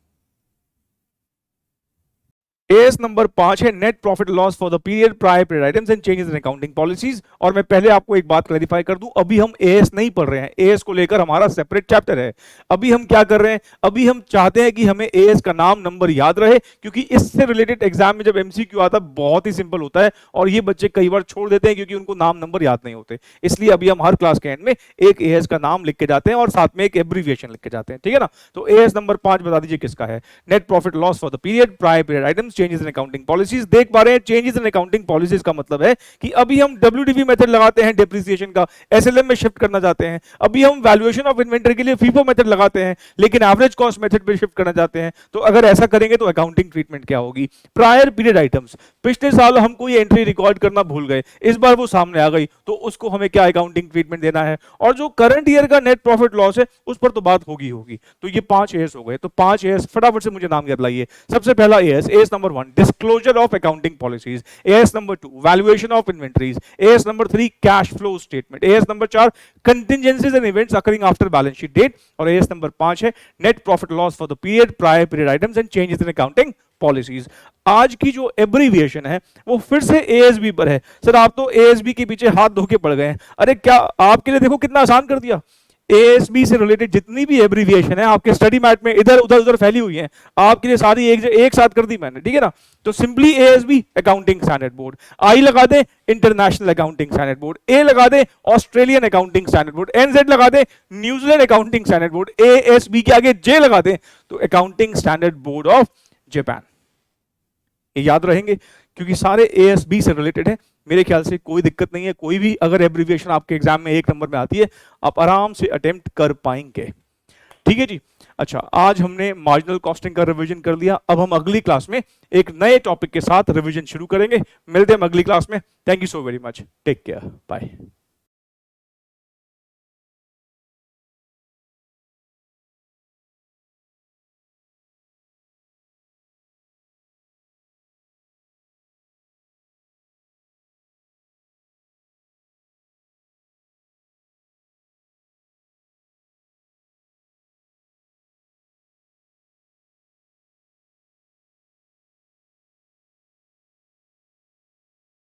As number 5 है net profit loss for the period prior period items and changes in accounting policies. और मैं पहले आपको एक बात क्लैरिफाई कर दूं, अभी हम एएस नहीं पढ़ रहे हैं, एएस को लेकर हमारा सेपरेट चैप्टर है। अभी हम क्या कर रहे हैं? अभी हम चाहते हैं कि हमें एएस का नाम नंबर याद रहे, क्योंकि इससे रिलेटेड एग्जाम में जब एमसीक्यू आता है बहुत ही सिंपल होता है, और ये बच्चे कई बार छोड़ देते हैं क्योंकि उनको नाम नंबर याद नहीं होते। इसलिए अभी हम हर क्लास के एंड में एक एएस का नाम लिख के जाते हैं और साथ में एक एब्रीविएशन लिख के जाते हैं, ठीक है ना। तो एएस नंबर 5 बता दीजिए किसका है? Net profit loss for the period prior period items changes in accounting policies. देख पा रहे हैं चेंजेस इन अकाउंटिंग पॉलिसीज का मतलब है कि अभी हम WDV मेथड लगाते हैं डिप्रिसिएशन का, SLM में शिफ्ट करना चाहते हैं, अभी हम वैल्यूएशन ऑफ इन्वेंटरी के लिए FIFO मेथड लगाते हैं लेकिन एवरेज कॉस्ट मेथड पे शिफ्ट करना चाहते हैं। तो अगर ऐसा करेंगे तो अकाउंटिंग ट्रीटमेंट क्या होगी? प्रायर पीरियड आइटम्स, पिछले साल हम कोई एंट्री रिकॉर्ड करना भूल गए, इस बार वो सामने आ गई तो उसको हमें क्या अकाउंटिंग ट्रीटमेंट देना है? और जो करंट ईयर का नेट प्रॉफिट लॉस है उस पर तो बात होगी होगी। तो ये 5 एएस हो गए। तो 5 एएस फटाफट से मुझे नाम याद लाइए। सबसे पहला AS number 1 disclosure of accounting policies, AS number 2 valuation of inventories, AS number 3 cash flow statement, AS number 4 contingencies and events occurring after balance sheet date, और एएस नंबर 5 है net profit loss for the period, prior period items and changes in accounting policies. आज की जो एब्रीविएशन है वो फिर से एएसबी पर है। सर आप तो एएसबी के पीछे हाथ धो के पड़ गए हैं। अरे क्या आपके लिए देखो कितना आसान कर दिया। एएसबी से रिलेटेड जितनी भी एब्रीविएशन है आपके स्टडी मैट में इधर उधर उधर फैली हुई है, आपके लिए सारी एक साथ कर दी मैंने, ठीक है ना? तो simply ASB accounting standard board, I लगा दे international accounting standard board, A लगा दे Australian accounting standard board, NZ लगा दे New Zealand accounting standard board, ASB के आगे जे लगा दे तो accounting standard board of Japan. ये याद रहेंगे क्योंकि सारे एएसबी से रिलेटेड है। मेरे ख्याल से कोई दिक्कत नहीं है, कोई भी अगर एब्रीविएशन आपके एग्जाम में 1 नंबर में आती है आप आराम से अटेम्प्ट कर पाएंगे। ठीक है जी। अच्छा, आज हमने मार्जिनल कॉस्टिंग का रिवीजन कर लिया। अब हम अगली क्लास में एक नए टॉपिक के साथ रिवीजन शुरू करेंगे। मिलते हैं अगली क्लास में। Thank you so very much, take care, bye.